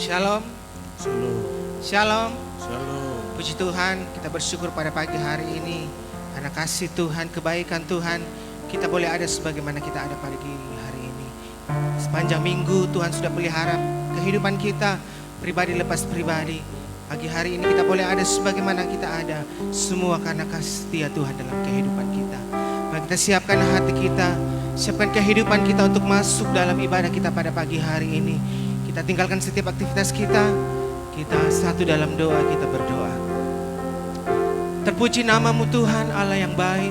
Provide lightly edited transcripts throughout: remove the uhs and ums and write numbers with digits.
Shalom. Shalom. Shalom. Shalom. Puji Tuhan, kita bersyukur pada pagi hari ini karena kasih Tuhan, kebaikan Tuhan, kita boleh ada sebagaimana kita ada pagi hari ini. Sepanjang minggu Tuhan sudah pelihara kehidupan kita, pribadi lepas pribadi. Pagi hari ini kita boleh ada sebagaimana kita ada, semua karena kasih setia Tuhan dalam kehidupan kita. Mari kita siapkan hati kita, siapkan kehidupan kita untuk masuk dalam ibadah kita pada pagi hari ini. Kita tinggalkan setiap aktivitas kita satu dalam doa, kita berdoa. Terpuji namamu Tuhan, Allah yang baik.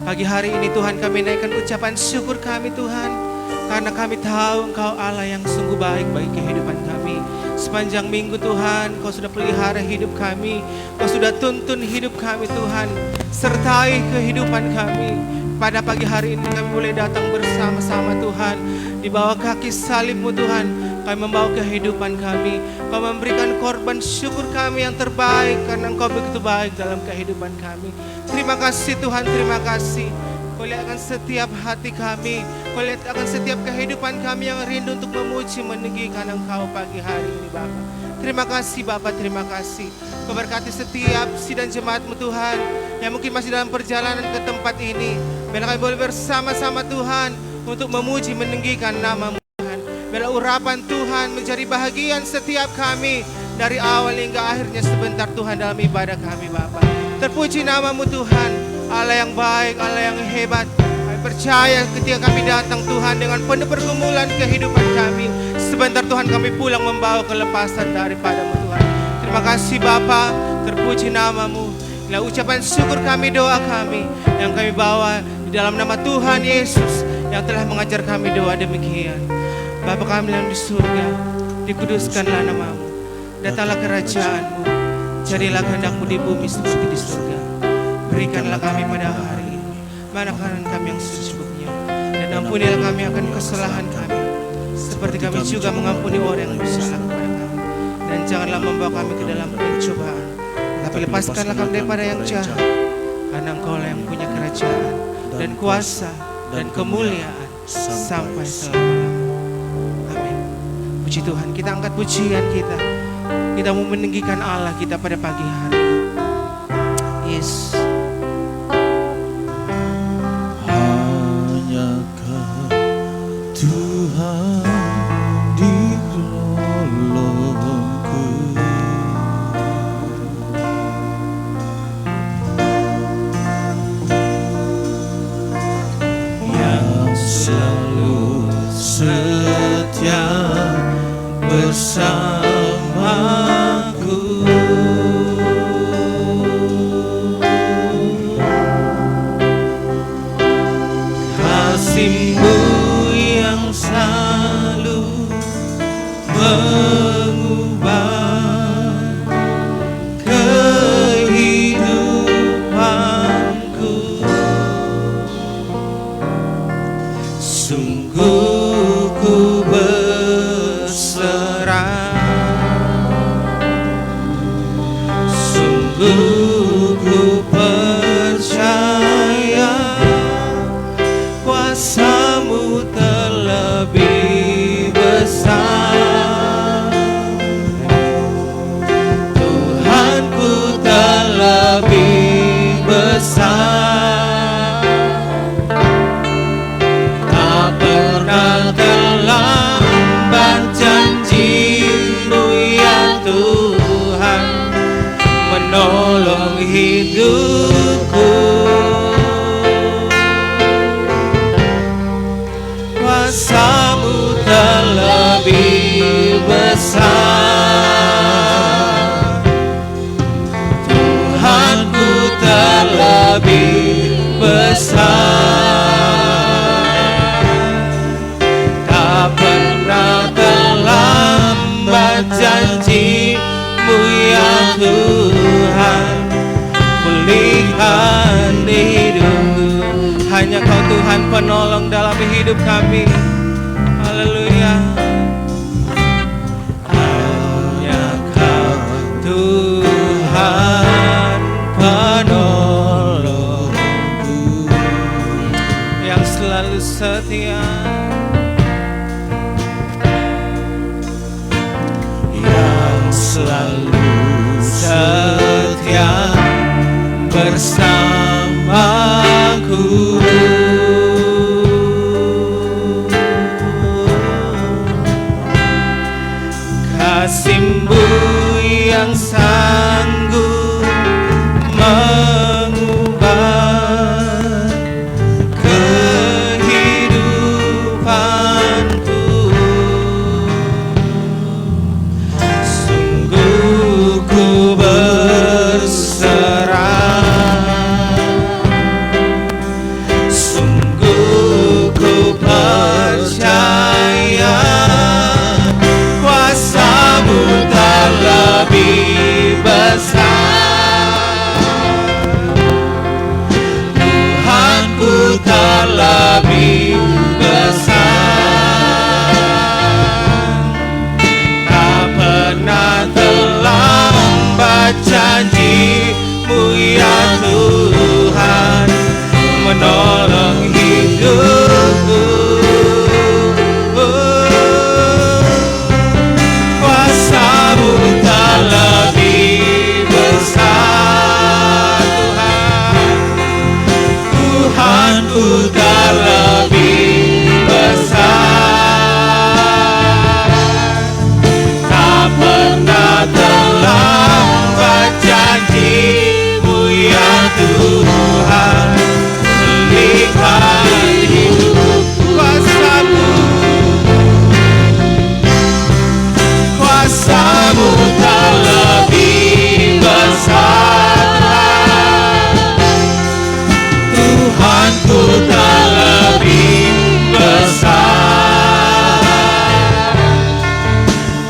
Pagi hari ini Tuhan, kami naikkan ucapan syukur kami Tuhan, karena kami tahu Engkau Allah yang sungguh baik bagi kehidupan kami. Sepanjang minggu Tuhan, Kau sudah pelihara hidup kami, Kau sudah tuntun hidup kami Tuhan, sertai kehidupan kami. Pada pagi hari ini kami boleh datang bersama-sama Tuhan, di bawah kaki salib-Mu Tuhan. Kami membawa kehidupan kami, Kau memberikan korban syukur kami yang terbaik, karena Engkau begitu baik dalam kehidupan kami. Terima kasih Tuhan, terima kasih. Kau lihat akan setiap hati kami, Kau lihat akan setiap kehidupan kami yang rindu untuk memuji, meninggikan Engkau pagi hari ini Bapa. Terima kasih Bapa, terima kasih. Kau berkati setiap sidang jemaat-Mu Tuhan, yang mungkin masih dalam perjalanan ke tempat ini. Biarlah kami boleh bersama-sama Tuhan, untuk memuji, meninggikan nama-Mu. Biarlah urapan Tuhan menjadi bahagian setiap kami, dari awal hingga akhirnya sebentar Tuhan dalam ibadah kami Bapa. Terpuji namamu Tuhan, Allah yang baik, Allah yang hebat. Kami percaya ketika kami datang Tuhan dengan penuh pergumulan kehidupan kami, sebentar Tuhan kami pulang membawa kelepasan daripada-Mu Tuhan. Terima kasih Bapa, terpuji namamu. Inilah ucapan syukur kami, doa kami yang kami bawa di dalam nama Tuhan Yesus yang telah mengajar kami doa demikian. Bapa kami yang di surga, dikuduskanlah nama-Mu, datanglah kerajaan-Mu, jadilah kehendak-Mu di bumi seperti di surga. Berikanlah kami pada hari ini makanan kami yang secukupnya, dan ampunilah kami akan kesalahan kami, seperti kami juga mengampuni orang yang bersalah kepada kami. Dan janganlah membawa kami ke dalam pencobaan, tapi lepaskanlah kami daripada yang jahat, karena Engkau-lah yang punya kerajaan dan kuasa dan kemuliaan sampai selama-lamanya. Puji Tuhan, kita angkat pujian kita. Kita mau meninggikan Allah kita pada pagi hari ini. Yes. Hanyakah Tuhan ditolongku, yang selalu setia bersamaku. Kasih-Mu yang selalu mengubah kehidupanku. Sungguh ku ku percaya kuasa-Mu terlebih besar, Tuhanku terlebih besar. Tak pernah terlambat janji-Mu ya Tuhan, menolong hidupku. Kuasa-Mu terlebih besar, Tuhanku terlebih besar. Tak pernah terlambat janji-Mu ya Tuhan, pulihkan hidupku. Hanya Kau Tuhan penolong dalam hidup kami. Haleluya. Hanya Kau Tuhan penolongku, yang selalu setia. bersamaku. Kasih-Mu yang sanggup mengubah kehidupanku. Sungguh ku berserah, sungguh ku percaya kuasa-Mu tak lebih besar. Tuhanku tak lebih besar. Tak pernah terlambat janji-Mu ya Tuhan menolong hidupku. Kuasa-Mu tak lebih besar, Tuhan. Tuhanku tak lebih besar. Tak pernah terlambat janji-Mu ya Tuhan melihat hidupku. Kuasa-Mu tak lebih besar. Tuhanku tak lebih besar.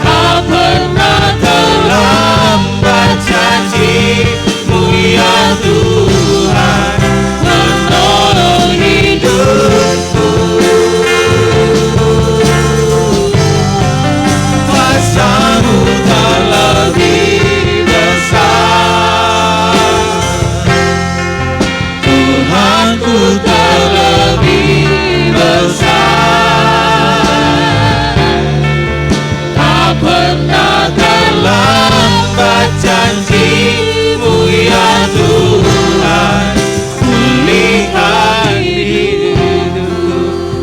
Tak pernah terlambat janji-Mu ya Tuhan menolong hidupku. Kuasa-Mu tak lebih besar. Tuhanku tak lebih besar. Tak pernah terlambat janji-Mu ya Tuhan melihat hidupku.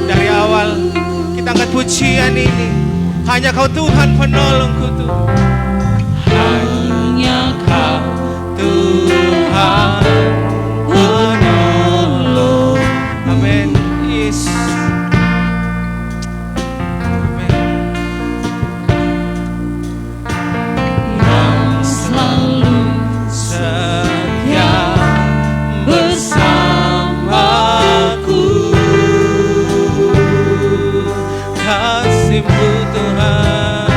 Dari awal kita angkat pujian ini, hanya Kau Tuhan penolongku Tuhan. Hanya Kau Tuhan penolong. Amin. Yes. Amin. Yang selalu setia bersamaku. Kasih-Mu Tuhan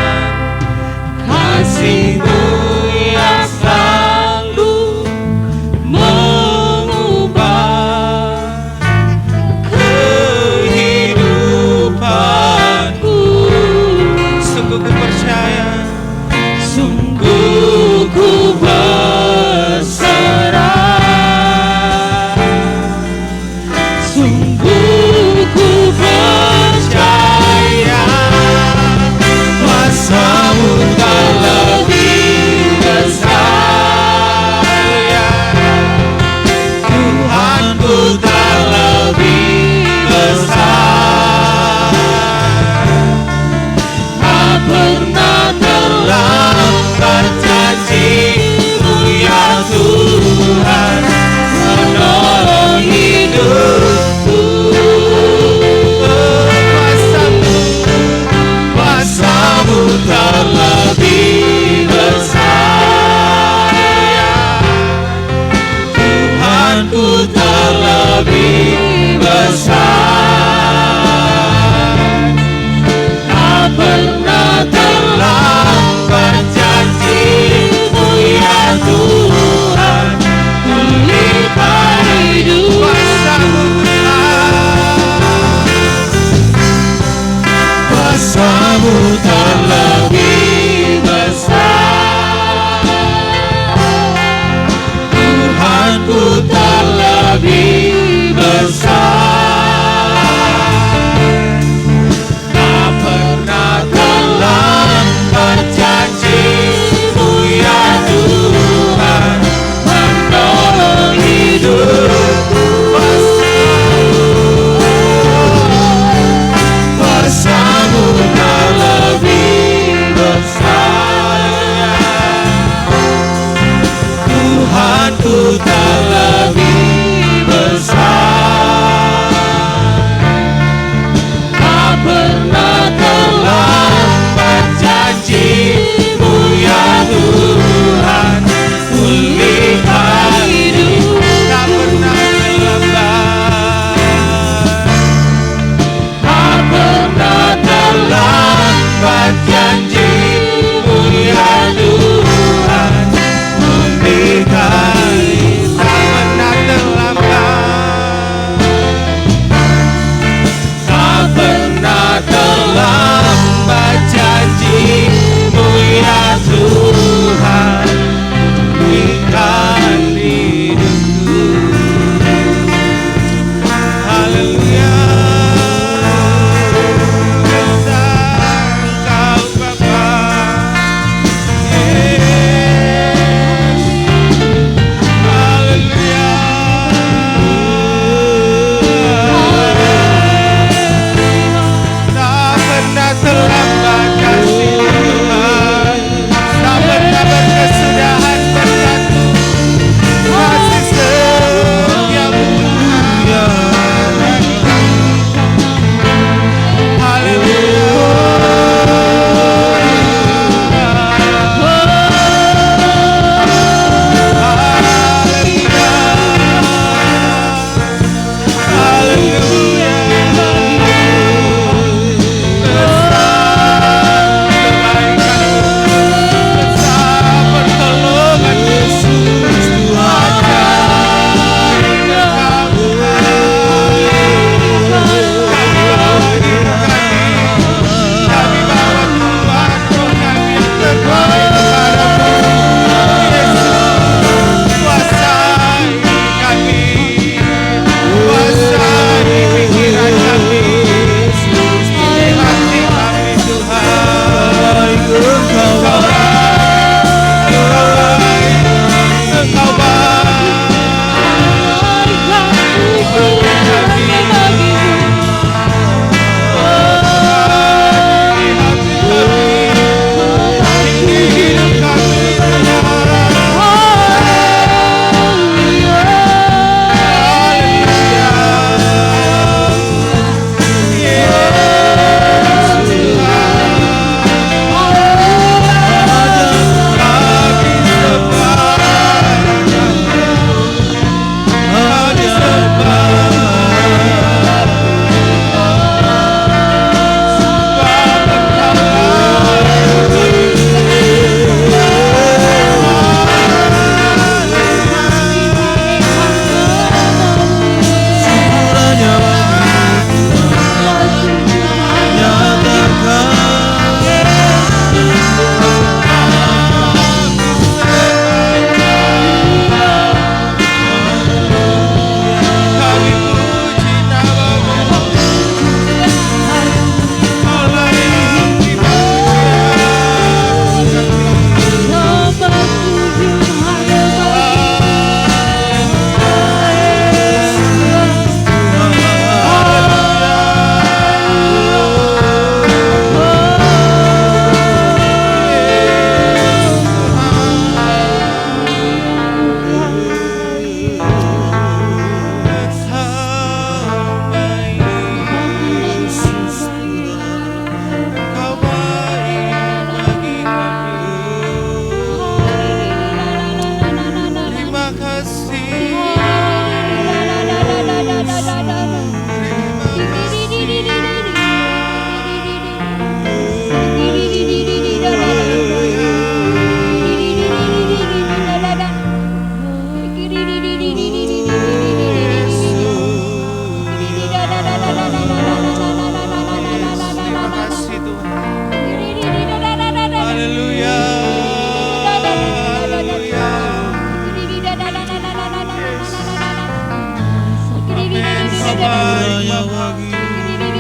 baik Bapa.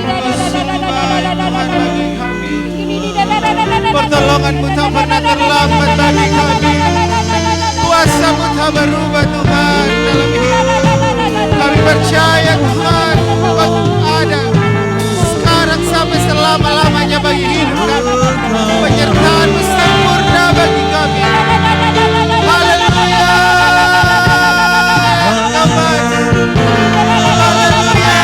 Engkau sungguh baik Tuhan bagi kami. Pertolongan-Mu tak pernah terlambat bagi kami. Kuasa-Mu tak berubah Tuhan dalam hidup. Kami percaya Tuhan Engkau ada sekarang sampai selama-lamanya bagi hidup kami. Penyertaan-Mu sempurna bagi kami. Haleluya. Engkau baik. Haleluya.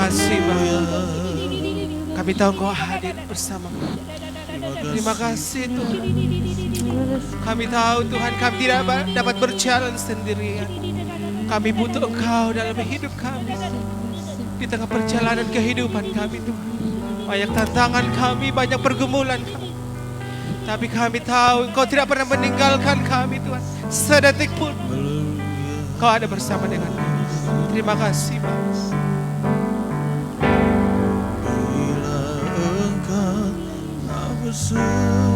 kasih Bapa. Kami tahu Engkau hadir bersama kami. Terima kasih Tuhan. Kami tahu Tuhan kami tidak dapat berjalan sendirian. Kami butuh Engkau dalam hidup kami. Di tengah perjalanan kehidupan kami Tuhan. Banyak tantangan kami, banyak pergumulan kami. Tapi kami tahu Engkau tidak pernah meninggalkan kami Tuhan. Sedetik pun Engkau ada bersama dengan kami. Terima kasih Bapa. Bila Engkau tak besertaku,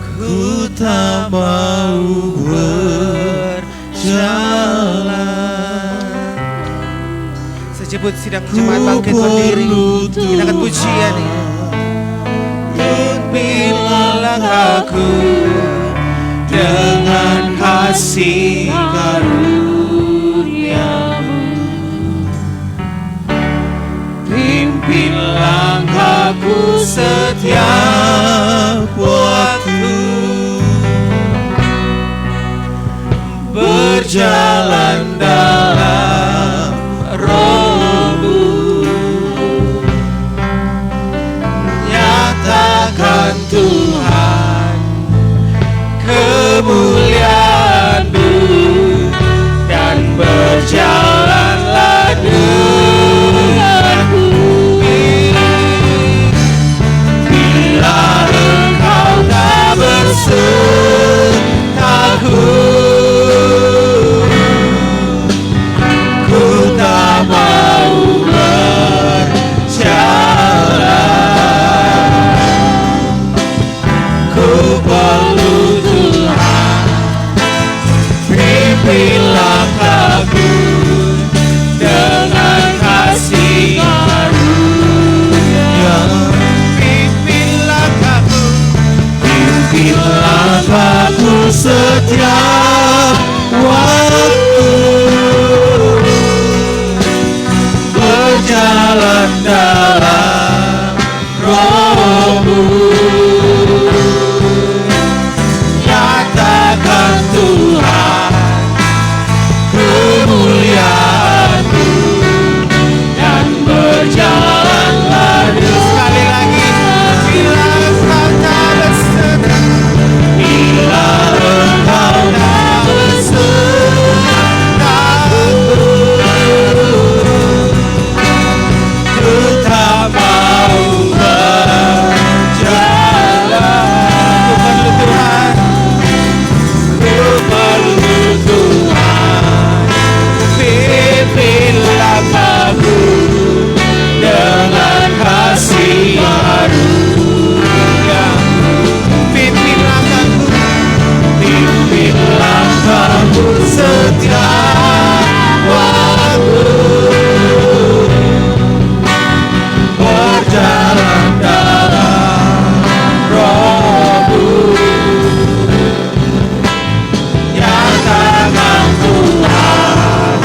ku tak mau berjalan. Sejebut sidang jemaat bangkit berdiri. Kita akan pujian ini. Pimpinlah aku dengan kasih karunia-Mu. Pimpinlah aku setiap waktu, berjalan dalam Roh-Mu. Nyatakan Tuhan kemuliaan-Mu dan berjalanlah denganku. Bila Engkau tak bersama langkahku setiap waktu, berjalan dalam Roh-Mu. Nyatakan Tuhan kemuliaan-Mu dan berjalanlah sekali lagi. Bila Engkau tak bersedia, bila Engkau tak bersedia, ku tak mau berjalan. Ku perlu Tuhan, ku perlu Tuhan, pimpin langkahku dengan kasih baru. Pimpin langkahku setiap waktu, berjalan dalam Roh-Mu. Nyatakan Tuhan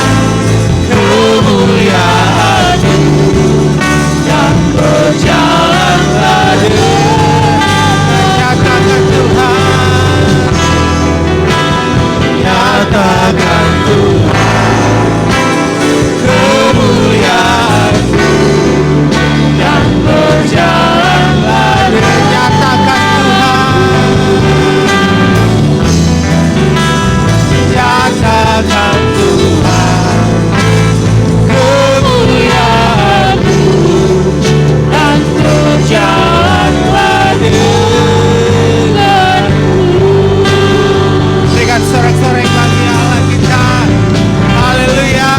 kemuliaan-Mu dan berjalanlah nyatakan Tuhan, nyatakan Tuhan kemuliaan-Mu dan berjalanlah nyatakan Tuhan, nyatakan Tuhan kemuliaan-Mu dan berjalanlah denganmu. Berikan sorak-sorai bagi Allah kita. Haleluya.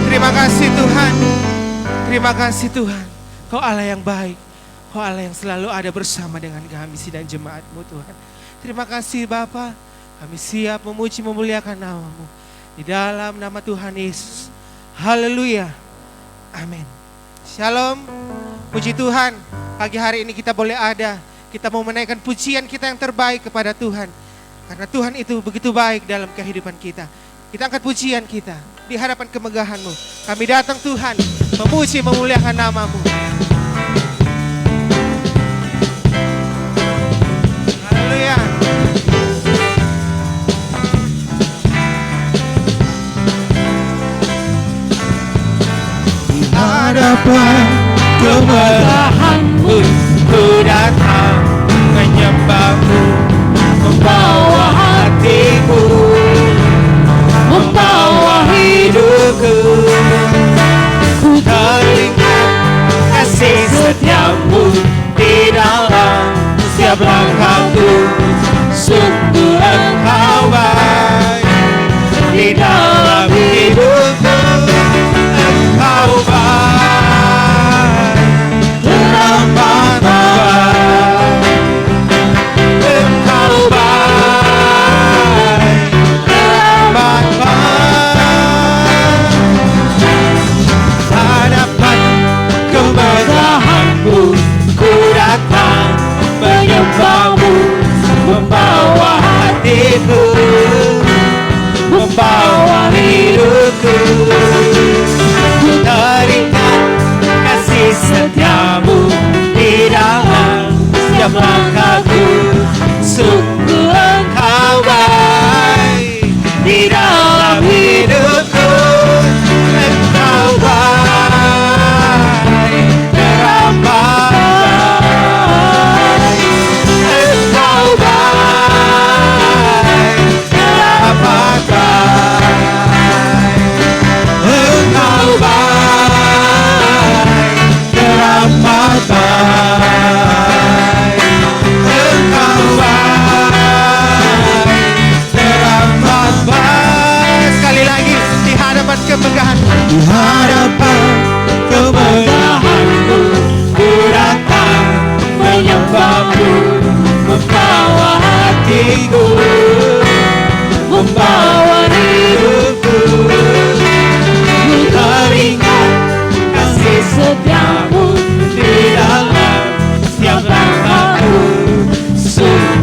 Terima kasih Tuhan. Terima kasih Tuhan. Kau Allah yang baik. Kau Allah yang selalu ada bersama dengan kami sidang jemaat-Mu Tuhan. Terima kasih Bapa. Kami siap memuji memuliakan nama-Mu. Di dalam nama Tuhan Yesus. Haleluya. Amin. Shalom. Puji Tuhan. Pagi hari ini kita boleh ada. Kita mau menaikkan pujian kita yang terbaik kepada Tuhan. Karena Tuhan itu begitu baik dalam kehidupan kita. Kita angkat pujian kita di hadapan kemegahan-Mu. Kami datang Tuhan memuji memuliakan nama-Mu. Haleluya. Di hadapan kemegahan-Mu ku datang menyembah-Mu, membawa hatiku, membawa hidupku. Ku teringat kasih setia-Mu di dalam setiap langkahku. Sungguh Engkau baik di dalam hidupku. Engkau baik, teramat baik. Engkau baik, teramat baik. Hadapan kemegahan-Mu ku datang menyembah-Mu, membawa hatiku, membawa hidupku. Ku teringat kasih setia-Mu di dalam setiap langkahku. Sungguh Engkau baik di dalam hidupku. Engkau baik, teramat baik. Engkau baik, teramat baik. Engkau baik, teramat baik. Engkau baik, teramat baik. Sekali lagi di hadapan kemegahan, di hadapan kemegahan-Mu ku datang menyembah-Mu, membawa hatiku, membawa hidupku. Ku teringat kasih setia-Mu di dalam setiap langkahku. Sungguh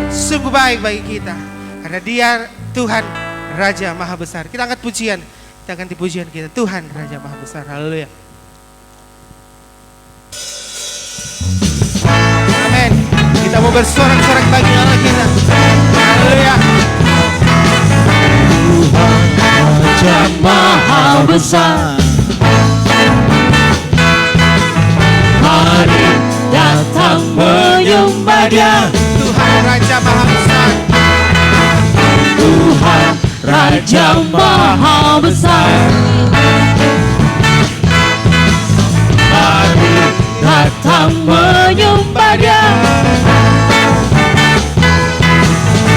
sungguh baik bagi kita. Karena Dia Tuhan Raja Maha Besar. Kita angkat pujian, kita ganti pujian kita. Tuhan Raja Maha Besar. Haleluya. Amin. Kita mau bersorak-sorak bagi Allah kita. Haleluya. Tuhan Raja Maha Besar, mari datang menyembah Dia. Tuhan Raja Maha Besar. Tuhan Raja Maha Besar, mari datang menyembah Dia.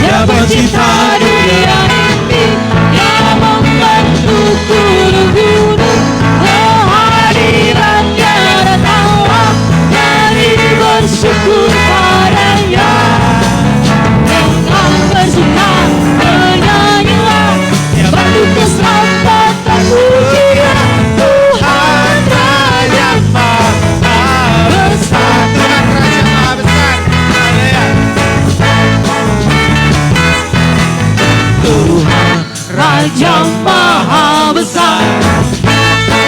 Dia pencipta dunia ini, Dia membentuk gunung-gunung. Kehadirannya datanglah, mari bersyukur padanya. Dengan bersuka bernyanyilah, Dia bentuk keselamatan pujian. Tuhan Raja Maha Besar, Tuhan Raja Maha Besar. Haleluya. Tuhan Raja Maha Besar,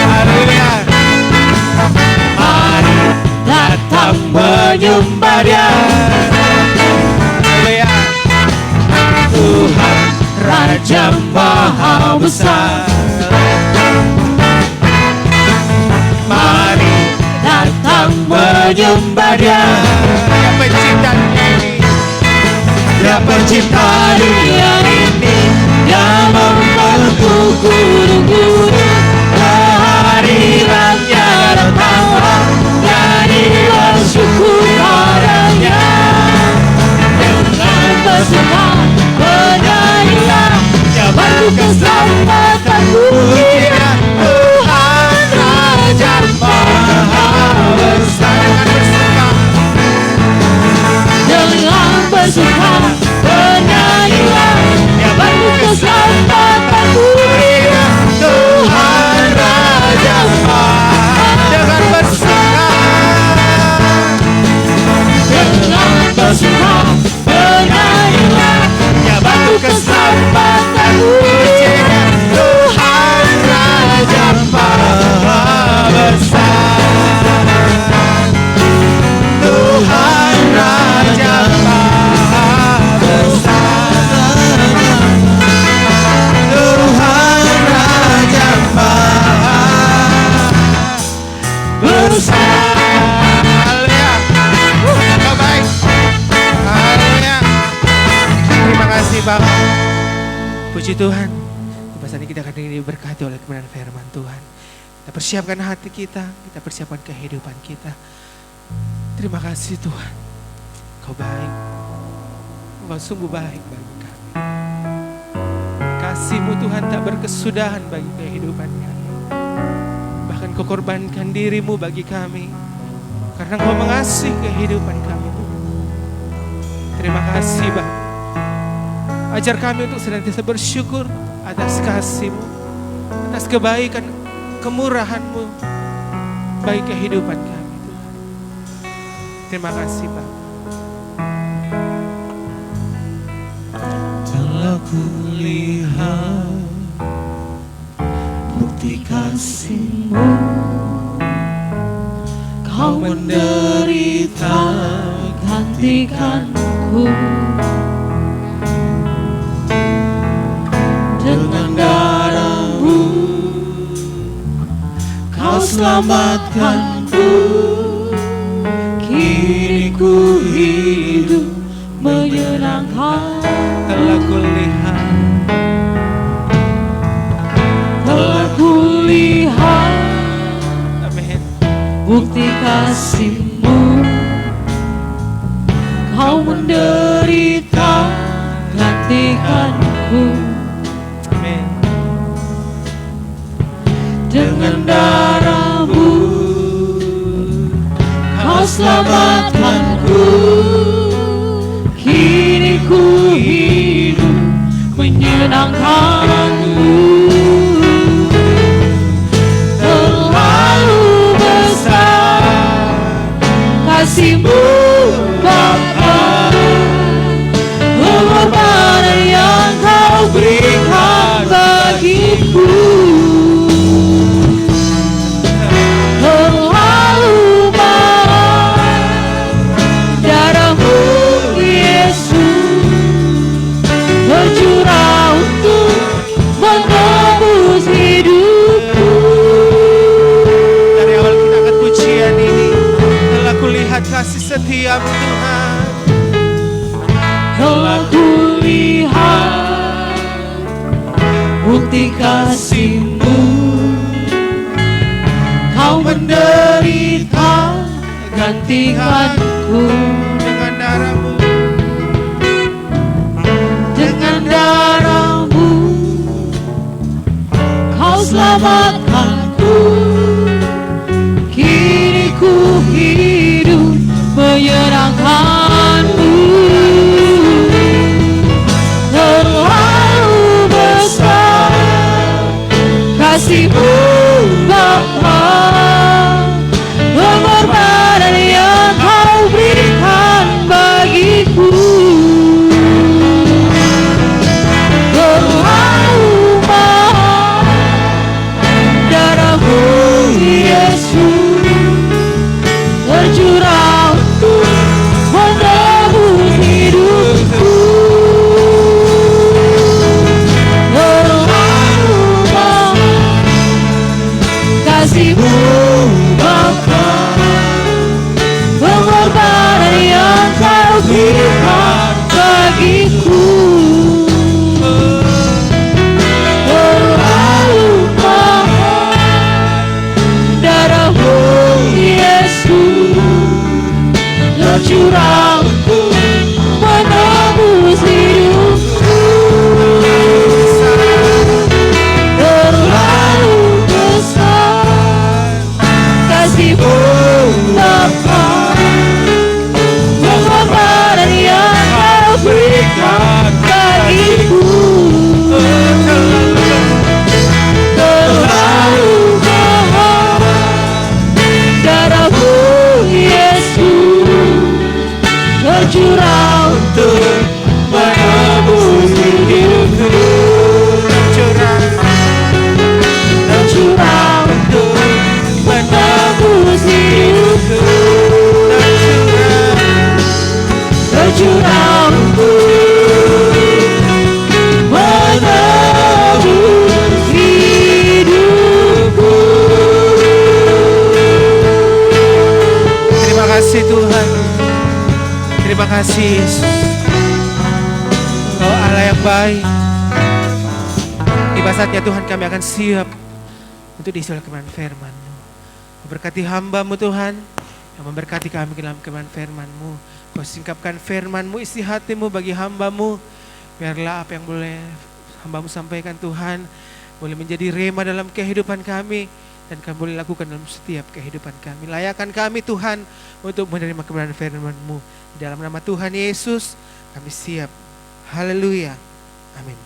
Haleluya. mari datang menyembah Dia. Haleluya. Tuhan Raja Maha Besar, mari datang menyembah Dia. Dia pencipta dunia ini. Dia pencipta dunia ini, Dia membentuk gunung-gunung. Kehadirannya datanglah, jadi bersyukur padanya. Dengan bersuka bernyanyilah, Dia bentuk keselamatan pujian. Tuhan Raja Maha Besar, Dengan bersuka. dengan bersuka bernyanyilah, Dia bentuk keselamatan pujian. Tuhan Raja Maha Dengan bersuka. dengan bersuka bernyanyilah, Dia bentuk keselamatan pujian. Tuhan Raja Maha Besar, Tuhan Raja Maha Besar, Tuhan Raja Maha Besar. Haleluya. Engkau baik. Haleluya. Terima kasih Bapa. Puji Tuhan. Di masa ini kita akan diberkati oleh kebenaran firman Tuhan. Kita persiapkan hati kita persiapkan kehidupan kita. Terima kasih Tuhan. Kau baik. Kau sungguh baik bagi kami. Kasih-Mu Tuhan tak berkesudahan bagi kehidupan kami. Bahkan Kau korbankan diri-Mu bagi kami. Karena Kau mengasihi kehidupan kami Tuhan. Terima kasih Bapa. Ajar kami untuk senantiasa bersyukur atas kasih-Mu, atas kebaikan, kemurahan-Mu bagi kehidupan kami Tuhan. Terima kasih Bapa. Telah kulihat bukti kasih-Mu, Kau menderita gantikanku. Dengan darah-Mu Kau selamatkanku. Kini ku hidup menyenangkan. Telah kulihat, Telah kulihat amin. bukti kasih-Mu, Kau menderita gantikanku. Amin. Dengan darah-Mu Kau selamatkanku. Kini ku hidup menyenangkan-Mu. Terlalu besar kasih-Mu Bapa, melihat kasih setiamu Tuhan. Telah kulihat bukti kasih-Mu. Kau menderita gantikanku. Dengan darah-Mu, Dengan darah-Mu Kau selamatkanku. Kini ku hidup menyenangkan-Mu. Terlalu besar kasih-Mu Bapa, pengorbanan yang Kau berikan bagiku. Terlalu mahal darah-Mu Yesus, tercurah untuk menebus hidupku. Terlalu mahal kasih-Mu Bapa, pengorbanan yang Kau berikan bagiku. Terlalu mahal darah-Mu Yesus, tercurah untuk menebus hidupku. Terlalu besar kasih-Mu Bapa, pengorbanan yang Kau berikan bagiku. Terlalu mahal darah-Mu Yesus, tercurah untuk menebus hidupku. Tercurah untuk menebus hidupku. Tercurah untuk menebus hidupku. terima kasih Tuhan. Terima kasih Yesus. Kau Allah yang baik. Tiba saatnya Tuhan kami akan siap untuk diisi oleh kebenaran firman-Mu. Memberkati hamba-Mu Tuhan, yang memberkati kami dalam kebenaran firman-Mu. Kau singkapkan firman-Mu, isi hati-Mu bagi hamba-Mu. Biarlah apa yang boleh hamba-Mu sampaikan Tuhan, boleh menjadi rema dalam kehidupan kami, dan kami boleh lakukan dalam setiap kehidupan kami. Layakkan kami Tuhan untuk menerima kebenaran firman-Mu. Di dalam nama Tuhan Yesus kami siap. Haleluya. Amin.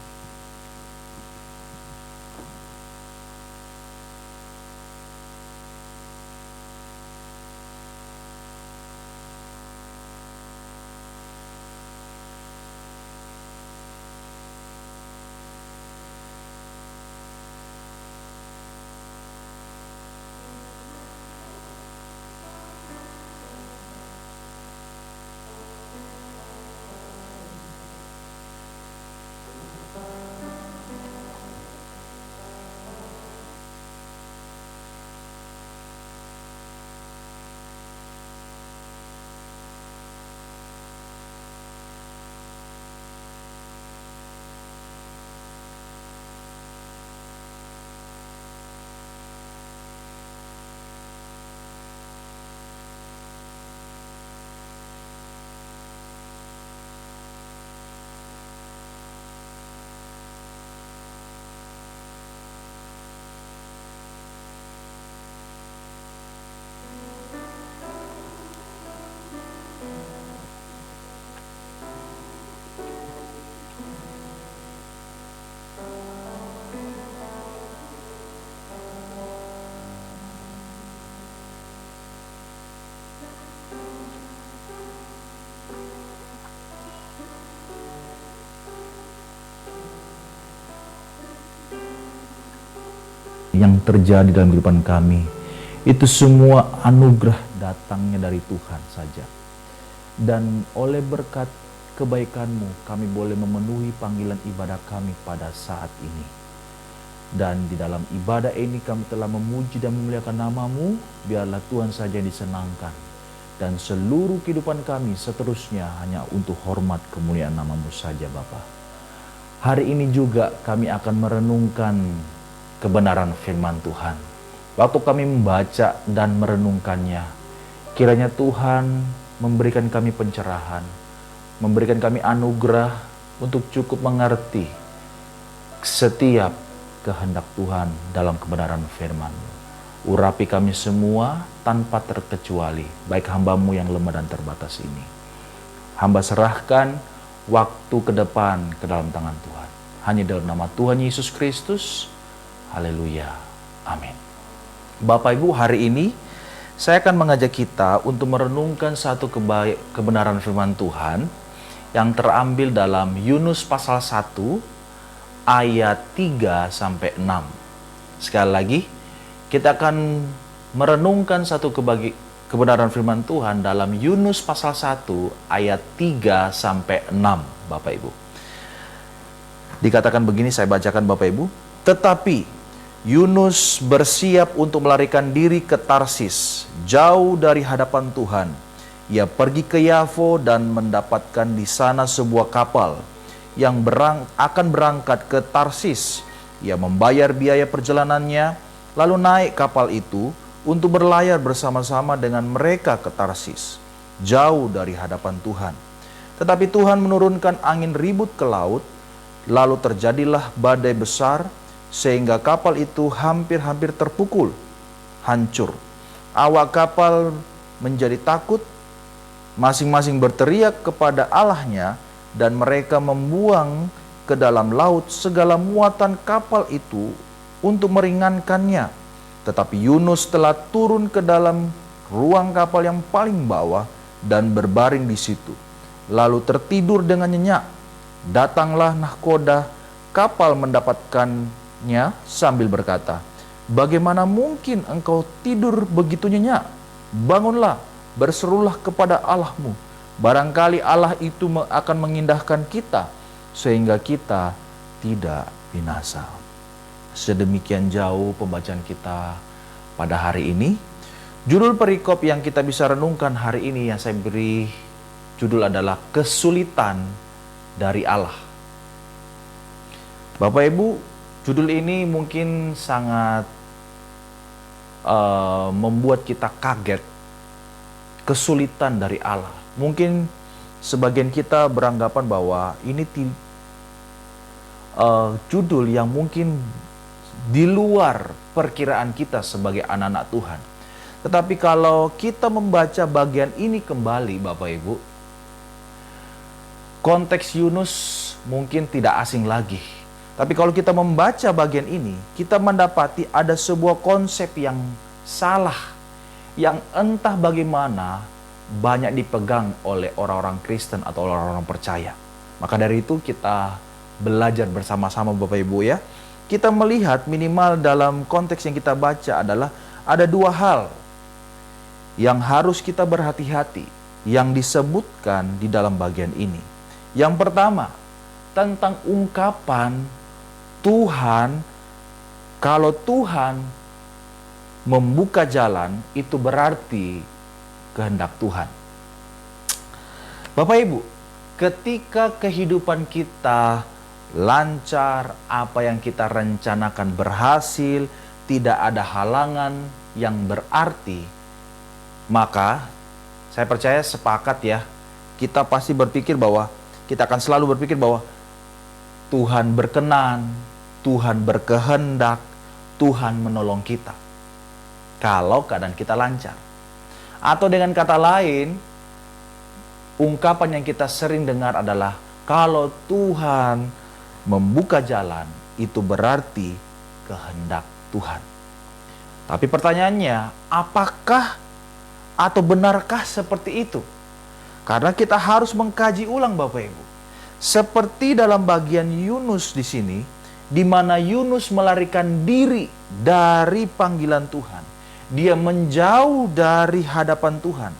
yang terjadi dalam kehidupan kami, itu semua anugerah datangnya dari Tuhan saja. Dan oleh berkat kebaikan-Mu, kami boleh memenuhi panggilan ibadah kami pada saat ini. Dan di dalam ibadah ini kami telah memuji dan memuliakan nama-Mu, biarlah Tuhan saja yang disenangkan. dan seluruh kehidupan kami seterusnya hanya untuk hormat kemuliaan nama-Mu saja Bapa. Hari ini juga kami akan merenungkan kebenaran firman Tuhan. Waktu kami membaca dan merenungkannya, kiranya Tuhan memberikan kami pencerahan, memberikan kami anugerah untuk cukup mengerti setiap kehendak Tuhan dalam kebenaran firman-Mu. Urapi kami semua tanpa terkecuali, baik hamba-Mu yang lemah dan terbatas ini. Hamba serahkan waktu ke depan ke dalam tangan Tuhan. Hanya dalam nama Tuhan Yesus Kristus. Haleluya. Amin. Bapak Ibu, hari ini saya akan mengajak kita untuk merenungkan satu kebenaran firman Tuhan yang terambil dalam Yunus pasal 1 ayat 3 sampai 6. Sekali lagi, kita akan merenungkan satu kebenaran firman Tuhan dalam Yunus pasal 1 ayat 3 sampai 6, Bapak Ibu. Dikatakan begini, saya bacakan Bapak Ibu. Tetapi Yunus bersiap untuk melarikan diri ke Tarsis, jauh dari hadapan Tuhan. Ia pergi ke Yafo dan mendapatkan di sana sebuah kapal yang akan berangkat ke Tarsis. Ia membayar biaya perjalanannya, lalu naik kapal itu untuk berlayar bersama-sama dengan mereka ke Tarsis, jauh dari hadapan Tuhan. Tetapi Tuhan menurunkan angin ribut ke laut, lalu terjadilah badai besar, sehingga kapal itu hampir-hampir terpukul, hancur. Awak kapal menjadi takut, masing-masing berteriak kepada Allahnya, dan mereka membuang ke dalam laut segala muatan kapal itu untuk meringankannya. Tetapi Yunus telah turun ke dalam ruang kapal yang paling bawah dan berbaring di situ, lalu tertidur dengan nyenyak. Datanglah nahkoda kapal mendapatkannya sambil berkata, "Bagaimana mungkin engkau tidur begitu nyenyak? Bangunlah, berserulah kepada Allahmu. Barangkali Allah itu akan mengindahkan kita sehingga kita tidak binasa." Sedemikian jauh pembacaan kita pada hari ini. Judul perikop yang kita bisa renungkan hari ini yang saya beri judul adalah kesulitan dari Allah. Bapak Ibu, judul ini mungkin sangat membuat kita kaget. Kesulitan dari Allah. Mungkin sebagian kita beranggapan bahwa ini judul yang mungkin di luar perkiraan kita sebagai anak-anak Tuhan. Tetapi kalau kita membaca bagian ini kembali Bapak Ibu, konteks Yunus mungkin tidak asing lagi. Tapi kalau kita membaca bagian ini, kita mendapati ada sebuah konsep yang salah, yang entah bagaimana banyak dipegang oleh orang-orang Kristen atau orang-orang percaya. Maka dari itu kita belajar bersama-sama Bapak Ibu ya. Kita melihat minimal dalam konteks yang kita baca adalah ada dua hal yang harus kita berhati-hati yang disebutkan di dalam bagian ini. Yang pertama, tentang ungkapan Tuhan, kalau Tuhan membuka jalan, itu berarti kehendak Tuhan. Bapak Ibu, ketika kehidupan kita lancar, apa yang kita rencanakan berhasil, tidak ada halangan yang berarti, maka saya percaya sepakat ya, kita pasti berpikir bahwa, kita akan selalu berpikir bahwa Tuhan berkenan, Tuhan berkehendak, Tuhan menolong kita. Kalau keadaan kita lancar. Atau dengan kata lain, ungkapan yang kita sering dengar adalah, kalau Tuhan membuka jalan, itu berarti kehendak Tuhan. Tapi pertanyaannya, apakah atau benarkah seperti itu? Karena kita harus mengkaji ulang Bapak Ibu. Seperti dalam bagian Yunus di sini, di mana Yunus melarikan diri dari panggilan Tuhan. Dia menjauh dari hadapan Tuhan.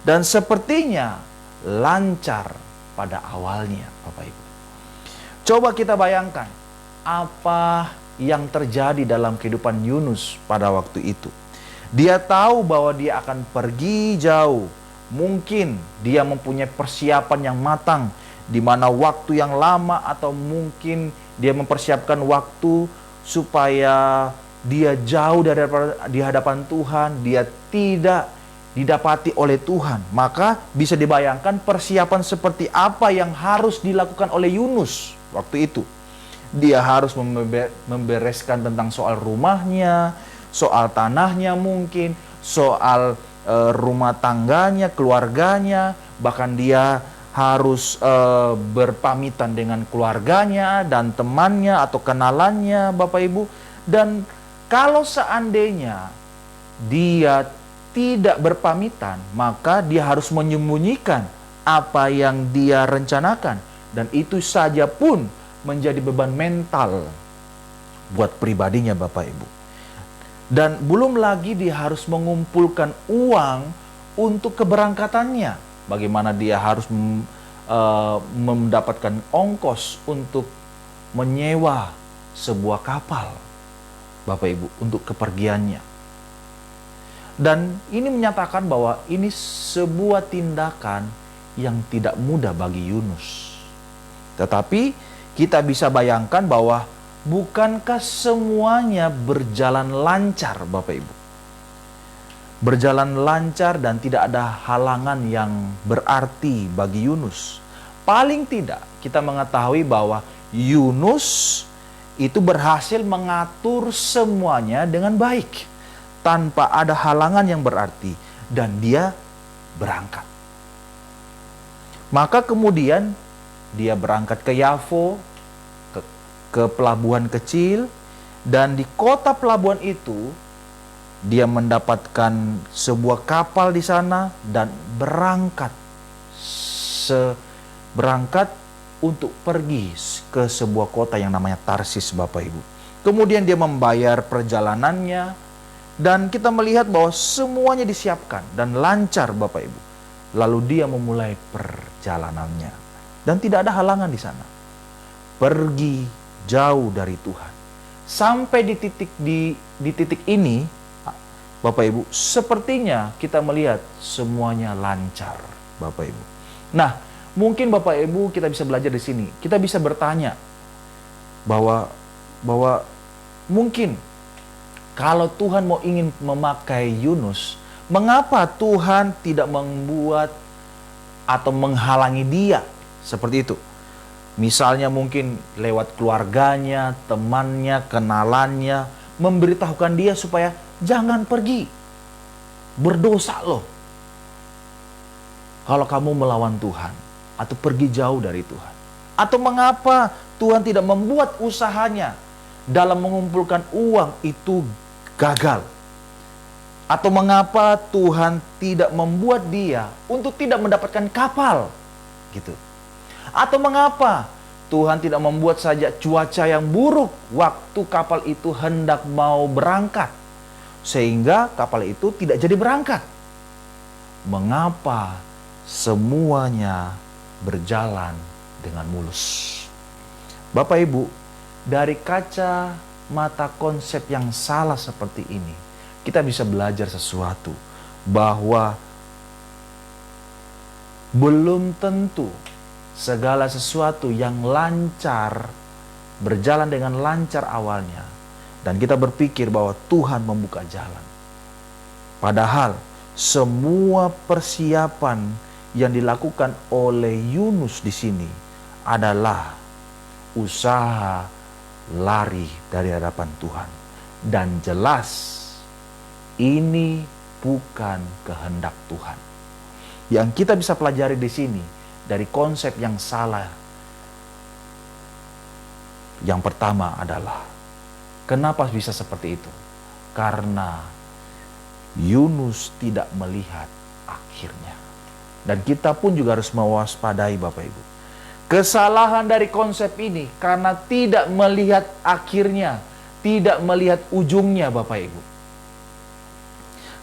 Dan sepertinya lancar pada awalnya Bapak Ibu. Coba kita bayangkan apa yang terjadi dalam kehidupan Yunus pada waktu itu. Dia tahu bahwa dia akan pergi jauh, Mungkin dia mempunyai persiapan yang matang, di mana waktu yang lama, atau mungkin dia mempersiapkan waktu supaya dia jauh di hadapan Tuhan, dia tidak didapati oleh Tuhan. Maka bisa dibayangkan persiapan seperti apa yang harus dilakukan oleh Yunus waktu itu. Dia harus membereskan tentang soal rumahnya, soal tanahnya mungkin, soal rumah tangganya, keluarganya, bahkan dia harus berpamitan dengan keluarganya dan temannya atau kenalannya, Bapak Ibu. Dan kalau seandainya dia tidak berpamitan, maka dia harus menyembunyikan apa yang dia rencanakan. Dan itu saja pun menjadi beban mental buat pribadinya, Bapak Ibu. Dan belum lagi dia harus mengumpulkan uang untuk keberangkatannya. Bagaimana dia harus mendapatkan ongkos untuk menyewa sebuah kapal, Bapak Ibu, untuk kepergiannya. Dan ini menyatakan bahwa ini sebuah tindakan yang tidak mudah bagi Yunus. Tetapi kita bisa bayangkan bahwa bukankah semuanya berjalan lancar, Bapak Ibu? Berjalan lancar dan tidak ada halangan yang berarti bagi Yunus. Paling tidak kita mengetahui bahwa Yunus itu berhasil mengatur semuanya dengan baik, tanpa ada halangan yang berarti, dan dia berangkat. Maka kemudian dia berangkat ke Yafo, ke pelabuhan kecil, dan di kota pelabuhan itu dia mendapatkan sebuah kapal di sana dan berangkat untuk pergi ke sebuah kota yang namanya Tarsis, Bapak Ibu. Kemudian dia membayar perjalanannya, dan kita melihat bahwa semuanya disiapkan dan lancar, Bapak Ibu. Lalu dia memulai perjalanannya dan tidak ada halangan di sana. Pergi jauh dari Tuhan. Sampai di titik ini, Bapak Ibu, sepertinya kita melihat semuanya lancar, Bapak Ibu. Nah, mungkin Bapak Ibu kita bisa belajar di sini. Kita bisa bertanya bahwa mungkin kalau Tuhan mau ingin memakai Yunus, mengapa Tuhan tidak membuat atau menghalangi dia seperti itu? Misalnya mungkin lewat keluarganya, temannya, kenalannya, memberitahukan dia supaya jangan pergi. Berdosa loh kalau kamu melawan Tuhan atau pergi jauh dari Tuhan. Atau mengapa Tuhan tidak membuat usahanya dalam mengumpulkan uang itu gagal? Atau mengapa Tuhan tidak membuat dia untuk tidak mendapatkan kapal? Gitu. Atau mengapa Tuhan tidak membuat saja cuaca yang buruk waktu kapal itu hendak mau berangkat, sehingga kapal itu tidak jadi berangkat? Mengapa semuanya berjalan dengan mulus? Bapak Ibu, dari kaca mata konsep yang salah seperti ini, kita bisa belajar sesuatu, bahwa belum tentu segala sesuatu yang lancar berjalan dengan lancar awalnya, dan kita berpikir bahwa Tuhan membuka jalan. Padahal semua persiapan yang dilakukan oleh Yunus di sini adalah usaha lari dari hadapan Tuhan, dan jelas ini bukan kehendak Tuhan. Yang kita bisa pelajari di sini dari konsep yang salah, yang pertama adalah, kenapa bisa seperti itu? Karena Yunus tidak melihat akhirnya. Dan kita pun juga harus mewaspadai, Bapak Ibu, kesalahan dari konsep ini karena tidak melihat akhirnya, tidak melihat ujungnya, Bapak Ibu.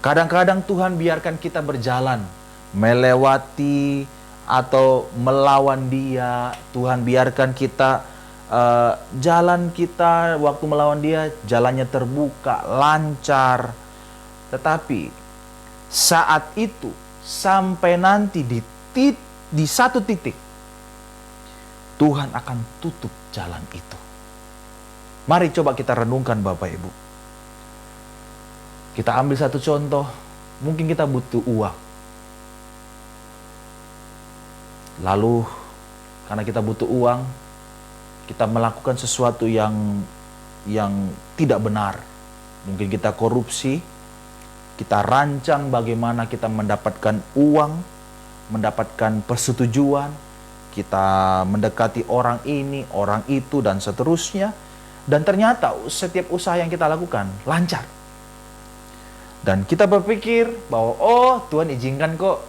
Kadang-kadang Tuhan biarkan kita berjalan, melewati atau melawan Dia. Tuhan biarkan kita jalan kita waktu melawan Dia, jalannya terbuka, lancar. Tetapi saat itu, sampai nanti di satu titik Tuhan akan tutup jalan itu. Mari coba kita renungkan Bapak Ibu. Kita ambil satu contoh, mungkin kita butuh uang. Lalu karena kita butuh uang, kita melakukan sesuatu yang tidak benar. Mungkin kita korupsi, kita rancang bagaimana kita mendapatkan uang, mendapatkan persetujuan, kita mendekati orang ini, orang itu, dan seterusnya. Dan ternyata setiap usaha yang kita lakukan lancar. Dan kita berpikir bahwa, oh Tuhan izinkan kok.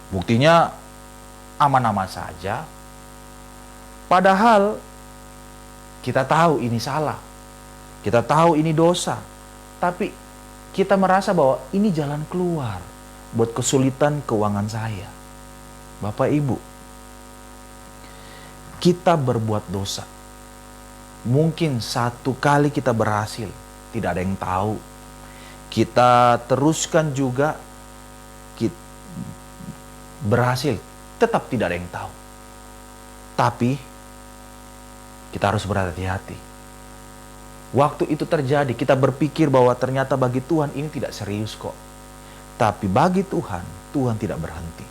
Buktinya aman-aman saja. Padahal kita tahu ini salah. Kita tahu ini dosa. Tapi kita merasa bahwa ini jalan keluar buat kesulitan keuangan saya. Bapak Ibu, kita berbuat dosa. Mungkin satu kali kita berhasil, tidak ada yang tahu. Kita teruskan juga, kita berhasil, tetap tidak ada yang tahu. Tapi kita harus berhati-hati. Waktu itu terjadi, kita berpikir bahwa ternyata bagi Tuhan ini tidak serius kok. Tapi bagi Tuhan, Tuhan tidak berhenti.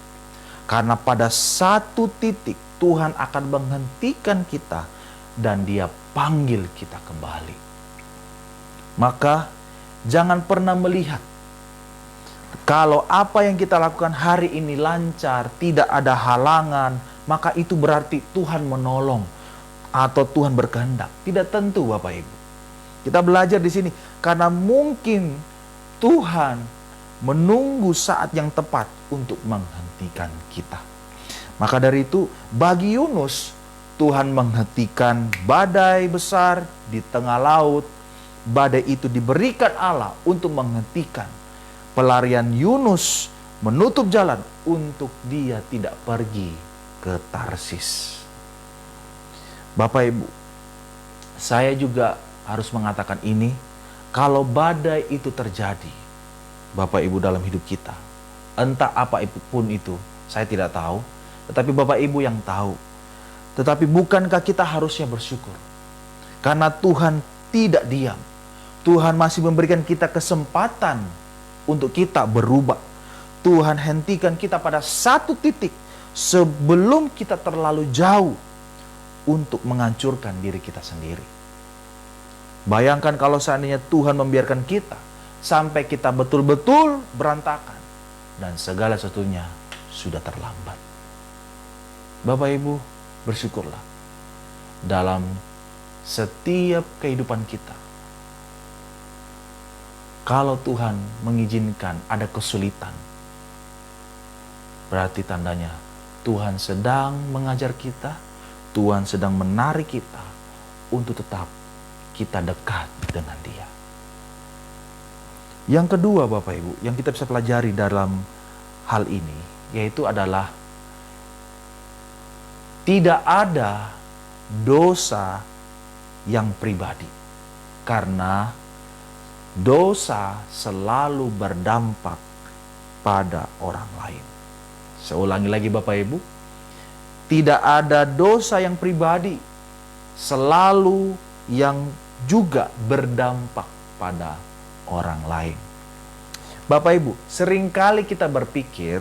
Karena pada satu titik Tuhan akan menghentikan kita dan Dia panggil kita kembali. Maka jangan pernah melihat kalau apa yang kita lakukan hari ini lancar, tidak ada halangan, maka itu berarti Tuhan menolong atau Tuhan berkehendak. Tidak tentu Bapak Ibu. Kita belajar di sini karena mungkin Tuhan menunggu saat yang tepat untuk menghentikan kita. Maka dari itu bagi Yunus, Tuhan menghentikan badai besar di tengah laut. Badai itu diberikan Allah untuk menghentikan pelarian Yunus, menutup jalan untuk dia tidak pergi ke Tarsis. Bapak Ibu, saya juga harus mengatakan ini, kalau badai itu terjadi, Bapak Ibu dalam hidup kita, entah apapun itu, saya tidak tahu, tetapi Bapak Ibu yang tahu. Tetapi bukankah kita harusnya bersyukur? Karena Tuhan tidak diam. Tuhan masih memberikan kita kesempatan untuk kita berubah. Tuhan hentikan kita pada satu titik sebelum kita terlalu jauh untuk menghancurkan diri kita sendiri. Bayangkan kalau seandainya Tuhan membiarkan kita sampai kita betul-betul berantakan dan segala sesuatunya sudah terlambat. Bapak Ibu, bersyukurlah dalam setiap kehidupan kita. Kalau Tuhan mengizinkan ada kesulitan, berarti tandanya Tuhan sedang mengajar kita, Tuhan sedang menarik kita untuk tetap kita dekat dengan Dia. Yang kedua Bapak Ibu, yang kita bisa pelajari dalam hal ini, yaitu adalah tidak ada dosa yang pribadi. Karena dosa selalu berdampak pada orang lain. Saya ulangi lagi Bapak Ibu. Tidak ada dosa yang pribadi, selalu yang juga berdampak pada orang lain. Bapak Ibu, seringkali kita berpikir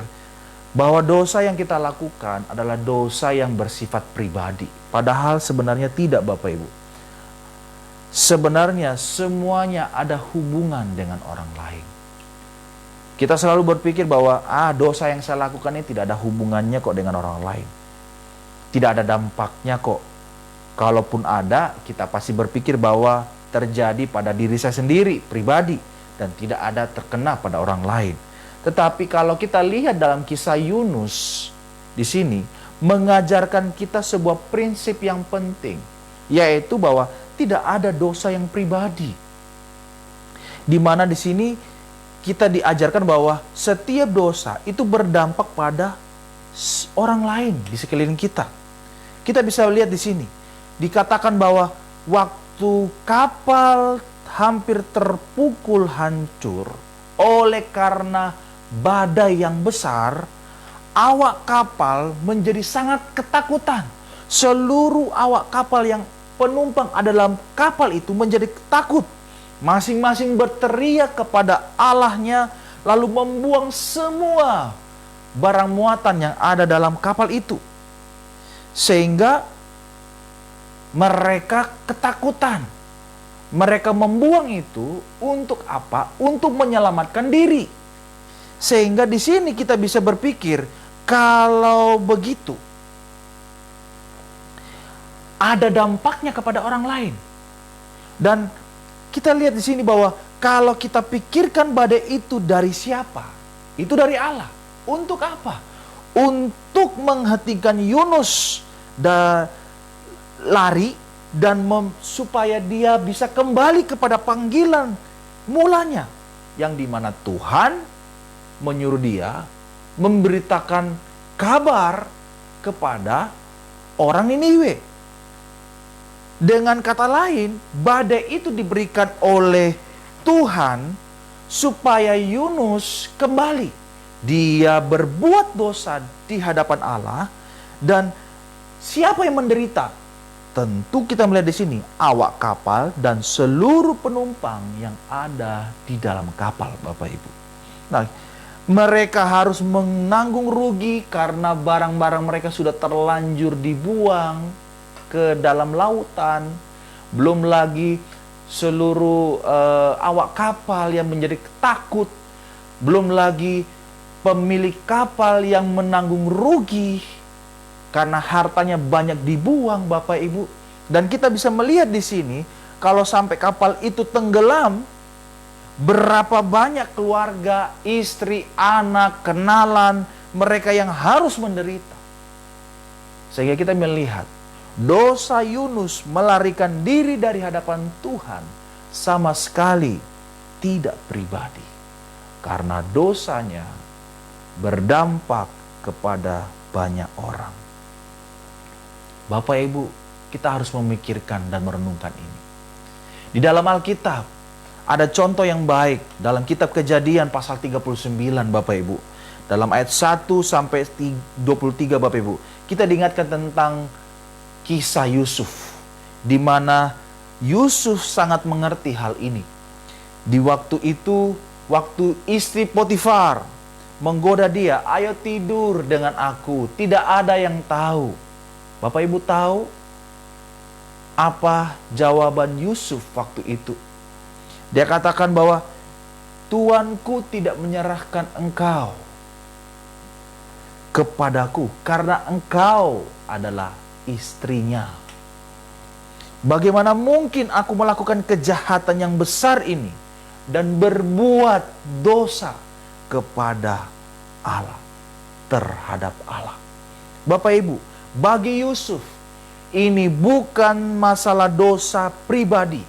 bahwa dosa yang kita lakukan adalah dosa yang bersifat pribadi. Padahal sebenarnya tidak Bapak Ibu. Sebenarnya semuanya ada hubungan dengan orang lain. Kita selalu berpikir bahwa dosa yang saya lakukan ini tidak ada hubungannya kok dengan orang lain. Tidak ada dampaknya kok. Kalaupun ada, kita pasti berpikir bahwa terjadi pada diri saya sendiri, pribadi, dan tidak ada terkena pada orang lain. Tetapi kalau kita lihat dalam kisah Yunus di sini mengajarkan kita sebuah prinsip yang penting, yaitu bahwa tidak ada dosa yang pribadi. Di mana di sini kita diajarkan bahwa setiap dosa itu berdampak pada orang lain di sekeliling kita. Kita bisa lihat di sini dikatakan bahwa waktu kapal hampir terpukul hancur oleh karena badai yang besar, awak kapal menjadi sangat ketakutan. Seluruh awak kapal yang penumpang ada dalam kapal itu menjadi takut. Masing-masing berteriak kepada Allahnya, lalu membuang semua barang muatan yang ada dalam kapal itu. Sehingga mereka ketakutan. Mereka membuang itu untuk apa? Untuk menyelamatkan diri. Sehingga di sini kita bisa berpikir, kalau begitu ada dampaknya kepada orang lain. Dan kita lihat di sini bahwa kalau kita pikirkan badai itu dari siapa? Itu dari Allah. Untuk apa? Untuk menghentikan Yunus lari dan supaya dia bisa kembali kepada panggilan mulanya, yang dimana Tuhan menyuruh dia memberitakan kabar kepada orang Niniwe. Dengan kata lain, badai itu diberikan oleh Tuhan supaya Yunus kembali. Dia berbuat dosa di hadapan Allah, dan siapa yang menderita? Tentu kita melihat di sini awak kapal dan seluruh penumpang yang ada di dalam kapal, Bapak Ibu. Nah, mereka harus menanggung rugi karena barang-barang mereka sudah terlanjur dibuang ke dalam lautan. Belum lagi seluruh awak kapal yang menjadi takut. Belum lagi pemilik kapal yang menanggung rugi karena hartanya banyak dibuang, Bapak Ibu. Dan kita bisa melihat di sini, kalau sampai kapal itu tenggelam, berapa banyak keluarga, istri, anak, kenalan mereka yang harus menderita. Sehingga kita melihat dosa Yunus melarikan diri dari hadapan Tuhan sama sekali tidak pribadi. Karena dosanya berdampak kepada banyak orang. Bapak Ibu, kita harus memikirkan dan merenungkan ini. Di dalam Alkitab ada contoh yang baik dalam kitab Kejadian pasal 39, Bapak Ibu. Dalam ayat 1 sampai 23, Bapak Ibu. Kita diingatkan tentang kisah Yusuf, di mana Yusuf sangat mengerti hal ini. Di waktu itu, waktu istri Potifar menggoda dia, ayo tidur dengan aku, tidak ada yang tahu. Bapak Ibu tahu apa jawaban Yusuf waktu itu? Dia katakan bahwa Tuanku tidak menyerahkan engkau kepadaku karena engkau adalah istrinya. Bagaimana mungkin aku melakukan kejahatan yang besar ini dan berbuat dosa kepada Allah, terhadap Allah. Bapak Ibu, bagi Yusuf ini bukan masalah dosa pribadi,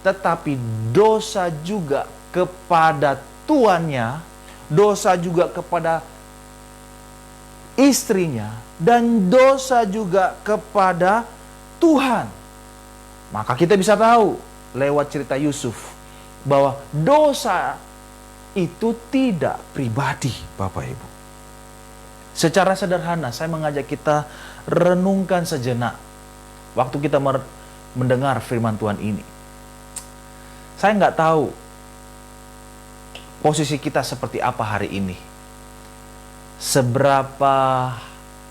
tetapi dosa juga kepada tuannya, dosa juga kepada istrinya, dan dosa juga kepada Tuhan. Maka kita bisa tahu lewat cerita Yusuf bahwa dosa itu tidak pribadi, Bapak Ibu. Secara sederhana saya mengajak kita renungkan sejenak waktu kita mendengar firman Tuhan ini. Saya nggak tahu posisi kita seperti apa hari ini, seberapa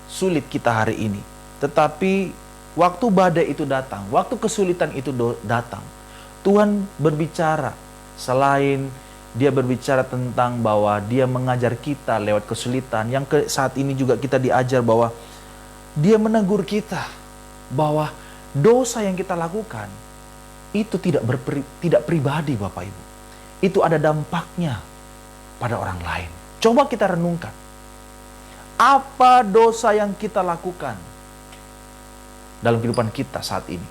sulit kita hari ini. Tetapi waktu badai itu datang, waktu kesulitan itu datang, Tuhan berbicara. Selain Dia berbicara tentang bahwa Dia mengajar kita lewat kesulitan, yang saat ini juga kita diajar bahwa Dia menegur kita bahwa dosa yang kita lakukan itu tidak pribadi, Bapak Ibu. Itu ada dampaknya pada orang lain. Coba kita renungkan. Apa dosa yang kita lakukan dalam kehidupan kita saat ini?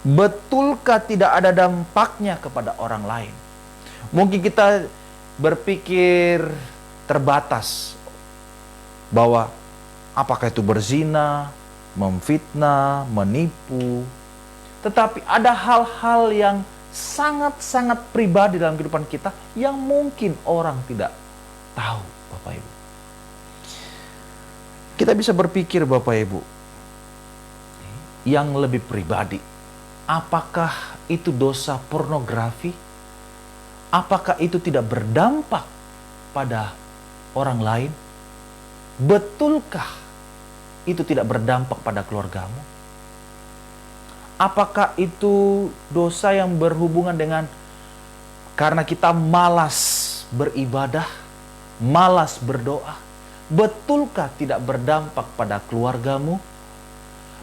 Betulkah tidak ada dampaknya kepada orang lain? Mungkin kita berpikir terbatas bahwa apakah itu berzina, memfitnah, menipu. Tetapi ada hal-hal yang sangat-sangat pribadi dalam kehidupan kita yang mungkin orang tidak tahu, Bapak Ibu. Kita bisa berpikir, Bapak Ibu, yang lebih pribadi. Apakah itu dosa pornografi? Apakah itu tidak berdampak pada orang lain? Betulkah itu tidak berdampak pada keluargamu? Apakah itu dosa yang berhubungan dengan karena kita malas beribadah, malas berdoa? Betulkah tidak berdampak pada keluargamu?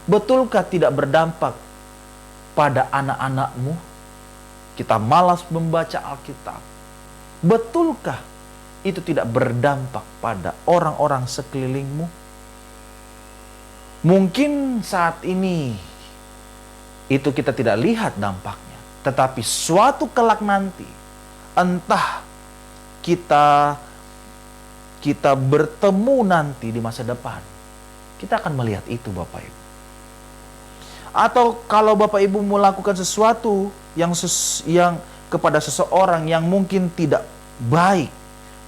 Betulkah tidak berdampak pada anak-anakmu? Kita malas membaca Alkitab. Betulkah itu tidak berdampak pada orang-orang sekelilingmu? Mungkin saat ini itu kita tidak lihat dampaknya, tetapi suatu kelak nanti, entah kita bertemu nanti di masa depan, kita akan melihat itu, Bapak Ibu. Atau kalau Bapak Ibu melakukan sesuatu yang kepada seseorang yang mungkin tidak baik,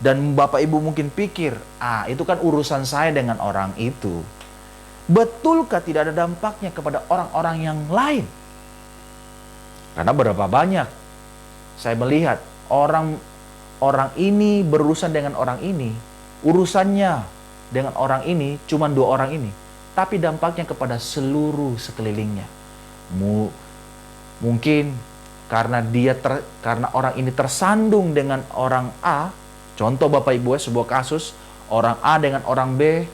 dan Bapak Ibu mungkin pikir, itu kan urusan saya dengan orang itu. Betulkah tidak ada dampaknya kepada orang-orang yang lain? Karena berapa banyak saya melihat orang ini berurusan dengan orang ini, urusannya dengan orang ini cuma 2 orang ini, tapi dampaknya kepada seluruh sekelilingnya. Mungkin karena karena orang ini tersandung dengan orang A. Contoh Bapak Ibu, sebuah kasus orang A dengan orang B.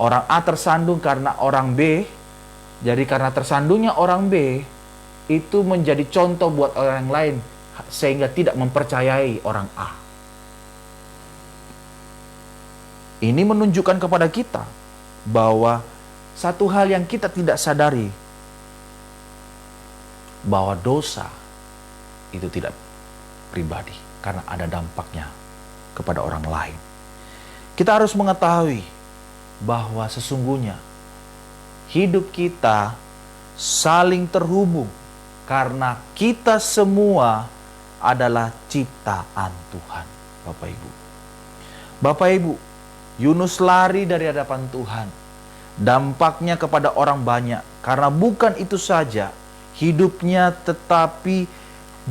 Orang A tersandung karena orang B. Jadi karena tersandungnya orang B, itu menjadi contoh buat orang lain sehingga tidak mempercayai orang A. Ini menunjukkan kepada kita bahwa satu hal yang kita tidak sadari, bahwa dosa itu tidak pribadi karena ada dampaknya kepada orang lain. Kita harus mengetahui bahwa sesungguhnya hidup kita saling terhubung karena kita semua adalah ciptaan Tuhan, Bapak Ibu. Bapak Ibu, Yunus lari dari hadapan Tuhan. Dampaknya kepada orang banyak karena bukan itu saja hidupnya, tetapi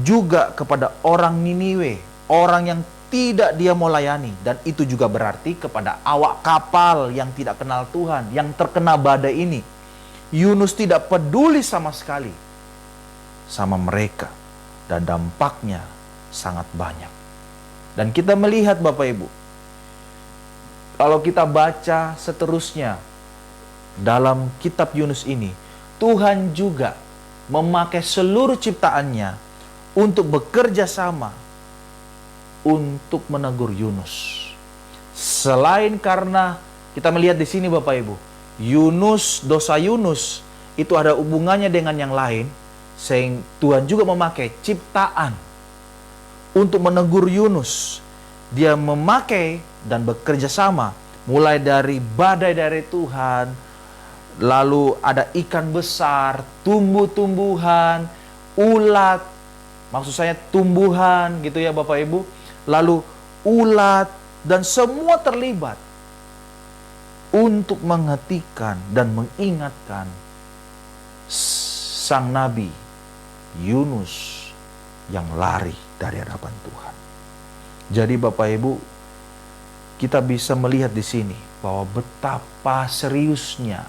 juga kepada orang Niniwe, orang yang tidak dia mau layani. Dan itu juga berarti kepada awak kapal yang tidak kenal Tuhan, yang terkena badai ini. Yunus tidak peduli sama sekali sama mereka, dan dampaknya sangat banyak. Dan kita melihat Bapak Ibu, kalau kita baca seterusnya dalam kitab Yunus ini, Tuhan juga memakai seluruh ciptaannya untuk bekerja sama untuk menegur Yunus. Selain karena kita melihat di sini Bapak Ibu, dosa Yunus itu ada hubungannya dengan yang lain, sehingga Tuhan juga memakai ciptaan untuk menegur Yunus. Dia memakai dan bekerja sama, mulai dari badai dari Tuhan, lalu ada ikan besar, tumbuh-tumbuhan, ulat, maksud saya tumbuhan gitu ya Bapak Ibu, lalu ulat, dan semua terlibat untuk menghentikan dan mengingatkan sang nabi Yunus yang lari dari hadapan Tuhan. Jadi Bapak Ibu, kita bisa melihat di sini bahwa betapa seriusnya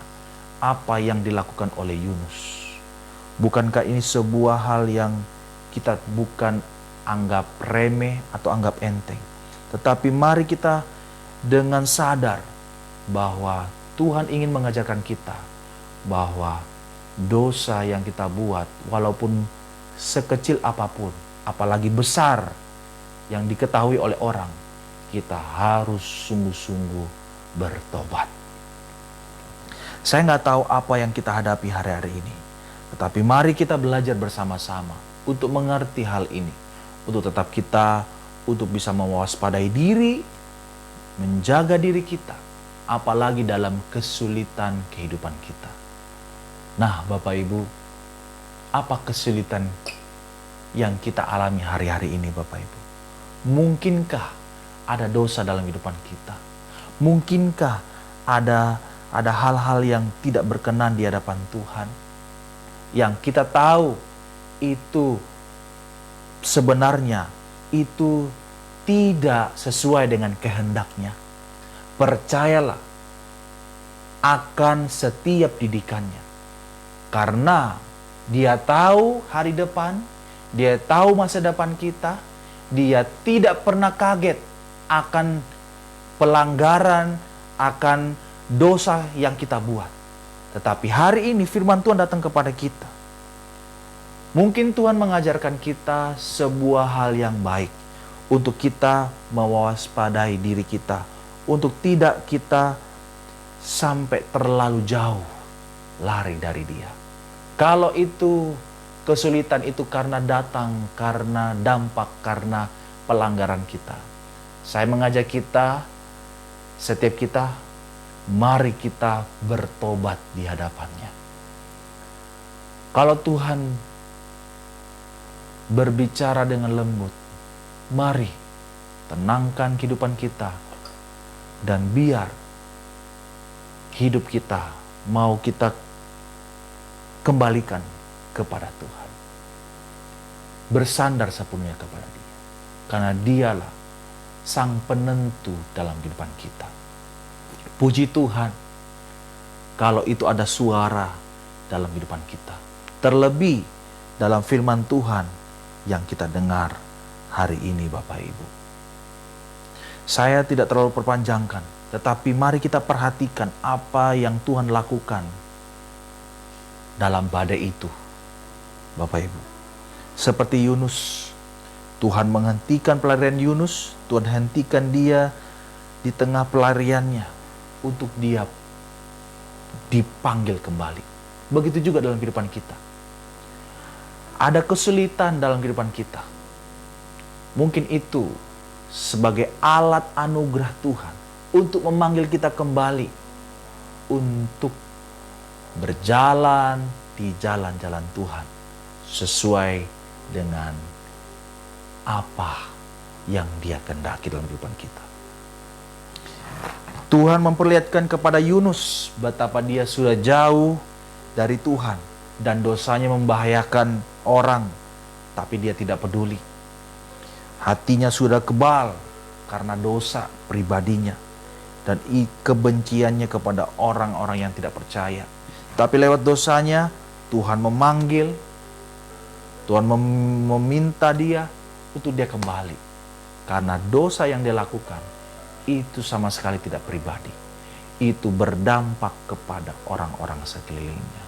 apa yang dilakukan oleh Yunus. Bukankah ini sebuah hal yang kita bukan anggap remeh atau anggap enteng, tetapi mari kita dengan sadar bahwa Tuhan ingin mengajarkan kita bahwa dosa yang kita buat, walaupun sekecil apapun, apalagi besar yang diketahui oleh orang, kita harus sungguh-sungguh bertobat. Saya nggak tahu apa yang kita hadapi hari-hari ini, tetapi mari kita belajar bersama-sama untuk mengerti hal ini, untuk tetap kita, untuk bisa mewaspadai diri, menjaga diri kita, apalagi dalam kesulitan kehidupan kita. Nah Bapak Ibu, apa kesulitan yang kita alami hari-hari ini Bapak Ibu? Mungkinkah ada dosa dalam kehidupan kita? Mungkinkah ada hal-hal yang tidak berkenan di hadapan Tuhan yang kita tahu itu sebenarnya itu tidak sesuai dengan kehendaknya? Percayalah akan setiap didikannya, karena Dia tahu hari depan, Dia tahu masa depan kita. Dia tidak pernah kaget akan pelanggaran, akan dosa yang kita buat. Tetapi hari ini firman Tuhan datang kepada kita. Mungkin Tuhan mengajarkan kita sebuah hal yang baik untuk kita mewaspadai diri kita, untuk tidak kita sampai terlalu jauh lari dari Dia. Kalau itu kesulitan itu karena datang, karena dampak, karena pelanggaran kita, saya mengajak kita, setiap kita, mari kita bertobat di hadapan-Nya. Kalau Tuhan berbicara dengan lembut, mari tenangkan kehidupan kita, dan biar hidup kita mau kita kembalikan kepada Tuhan. Bersandar sepenuhnya kepada Dia, karena Dialah Sang Penentu dalam kehidupan kita. Puji Tuhan kalau itu ada suara dalam kehidupan kita, terlebih dalam firman Tuhan yang kita dengar hari ini, Bapak Ibu. Saya tidak terlalu perpanjangkan, tetapi mari kita perhatikan apa yang Tuhan lakukan dalam badai itu, Bapak Ibu. Seperti Yunus, Tuhan menghentikan pelarian Yunus, Tuhan hentikan dia di tengah pelariannya untuk dia dipanggil kembali. Begitu juga dalam kehidupan kita. Ada kesulitan dalam kehidupan kita. Mungkin itu sebagai alat anugerah Tuhan untuk memanggil kita kembali untuk berjalan di jalan-jalan Tuhan sesuai dengan apa yang Dia kehendaki dalam kehidupan kita. Tuhan memperlihatkan kepada Yunus betapa dia sudah jauh dari Tuhan dan dosanya membahayakan orang, tapi dia tidak peduli. Hatinya sudah kebal karena dosa pribadinya dan kebenciannya kepada orang-orang yang tidak percaya. Tapi lewat dosanya, Tuhan memanggil, Tuhan meminta dia untuk dia kembali. Karena dosa yang dia lakukan, itu sama sekali tidak pribadi. Itu berdampak kepada orang-orang sekelilingnya.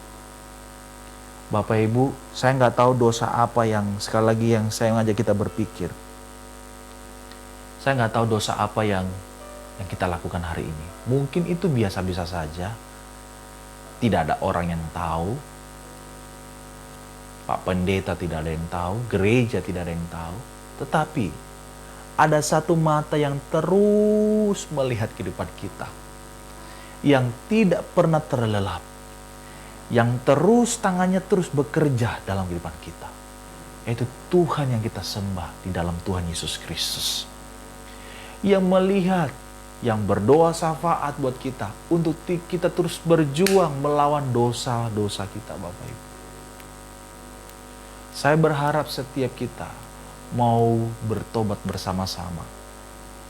Bapak Ibu, saya nggak tahu dosa apa yang, sekali lagi yang saya ngajak kita berpikir. Saya nggak tahu dosa apa yang kita lakukan hari ini. Mungkin itu biasa-biasa saja. Tidak ada orang yang tahu. Pak Pendeta tidak ada yang tahu. Gereja tidak ada yang tahu. Tetapi ada satu mata yang terus melihat kehidupan kita. Yang tidak pernah terlelap. Yang terus tangannya terus bekerja dalam kehidupan kita. Yaitu Tuhan yang kita sembah di dalam Tuhan Yesus Kristus. Yang melihat, yang berdoa syafaat buat kita untuk kita terus berjuang melawan dosa-dosa kita, Bapak Ibu. Saya berharap setiap kita mau bertobat bersama-sama.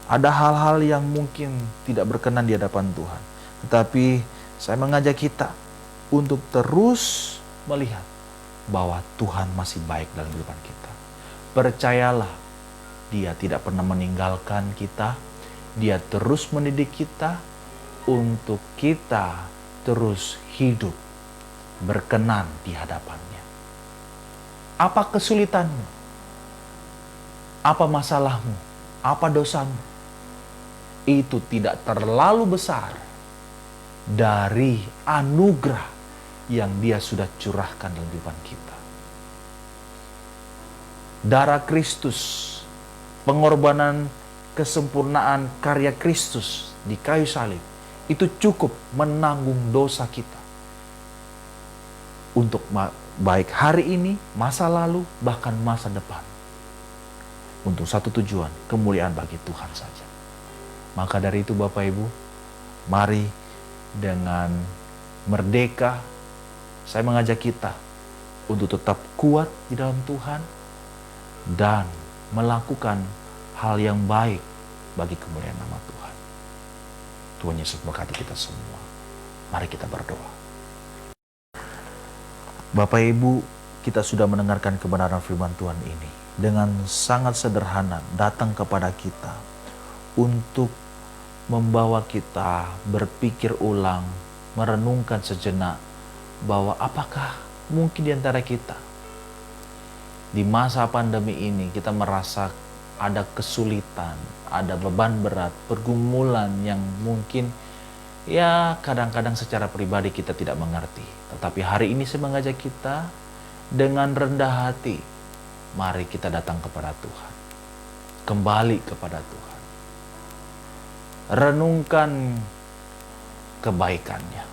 Ada hal-hal yang mungkin tidak berkenan di hadapan Tuhan, tetapi saya mengajak kita untuk terus melihat bahwa Tuhan masih baik dalam kehidupan kita. Percayalah, Dia tidak pernah meninggalkan kita. Dia terus mendidik kita untuk kita terus hidup berkenan di hadapan-Nya. Apa kesulitanmu? Apa masalahmu? Apa dosamu? Itu tidak terlalu besar dari anugerah yang Dia sudah curahkan dalam kehidupan kita. Darah Kristus, pengorbanan kesempurnaan karya Kristus di kayu salib itu cukup menanggung dosa kita untuk baik hari ini, masa lalu, bahkan masa depan, untuk satu tujuan, kemuliaan bagi Tuhan saja. Maka dari itu Bapak Ibu, mari dengan merdeka saya mengajak kita untuk tetap kuat di dalam Tuhan dan melakukan hal yang baik bagi kemuliaan nama Tuhan. Tuhan Yesus berkati kita semua. Mari kita berdoa. Bapak Ibu, kita sudah mendengarkan kebenaran firman Tuhan ini. Dengan sangat sederhana datang kepada kita untuk membawa kita berpikir ulang, merenungkan sejenak bahwa apakah mungkin di antara kita di masa pandemi ini kita merasa ada kesulitan, ada beban berat, pergumulan yang mungkin ya kadang-kadang secara pribadi kita tidak mengerti. Tetapi hari ini saya mengajak kita dengan rendah hati, mari kita datang kepada Tuhan. Kembali kepada Tuhan. Renungkan kebaikannya.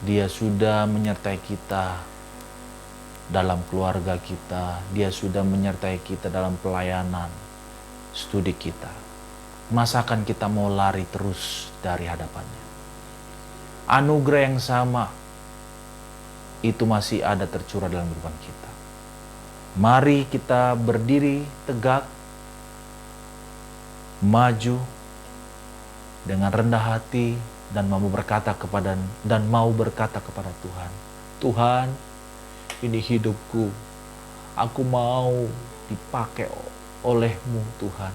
Dia sudah menyertai kita dalam keluarga kita. Dia sudah menyertai kita dalam pelayanan studi kita. Masakan kita mau lari terus dari hadapannya? Anugerah yang sama itu masih ada tercurah dalam kehidupan kita. Mari kita berdiri tegak, maju dengan rendah hati dan mau berkata kepada Tuhan, Tuhan, ini hidupku, aku mau dipakai oleh-Mu Tuhan.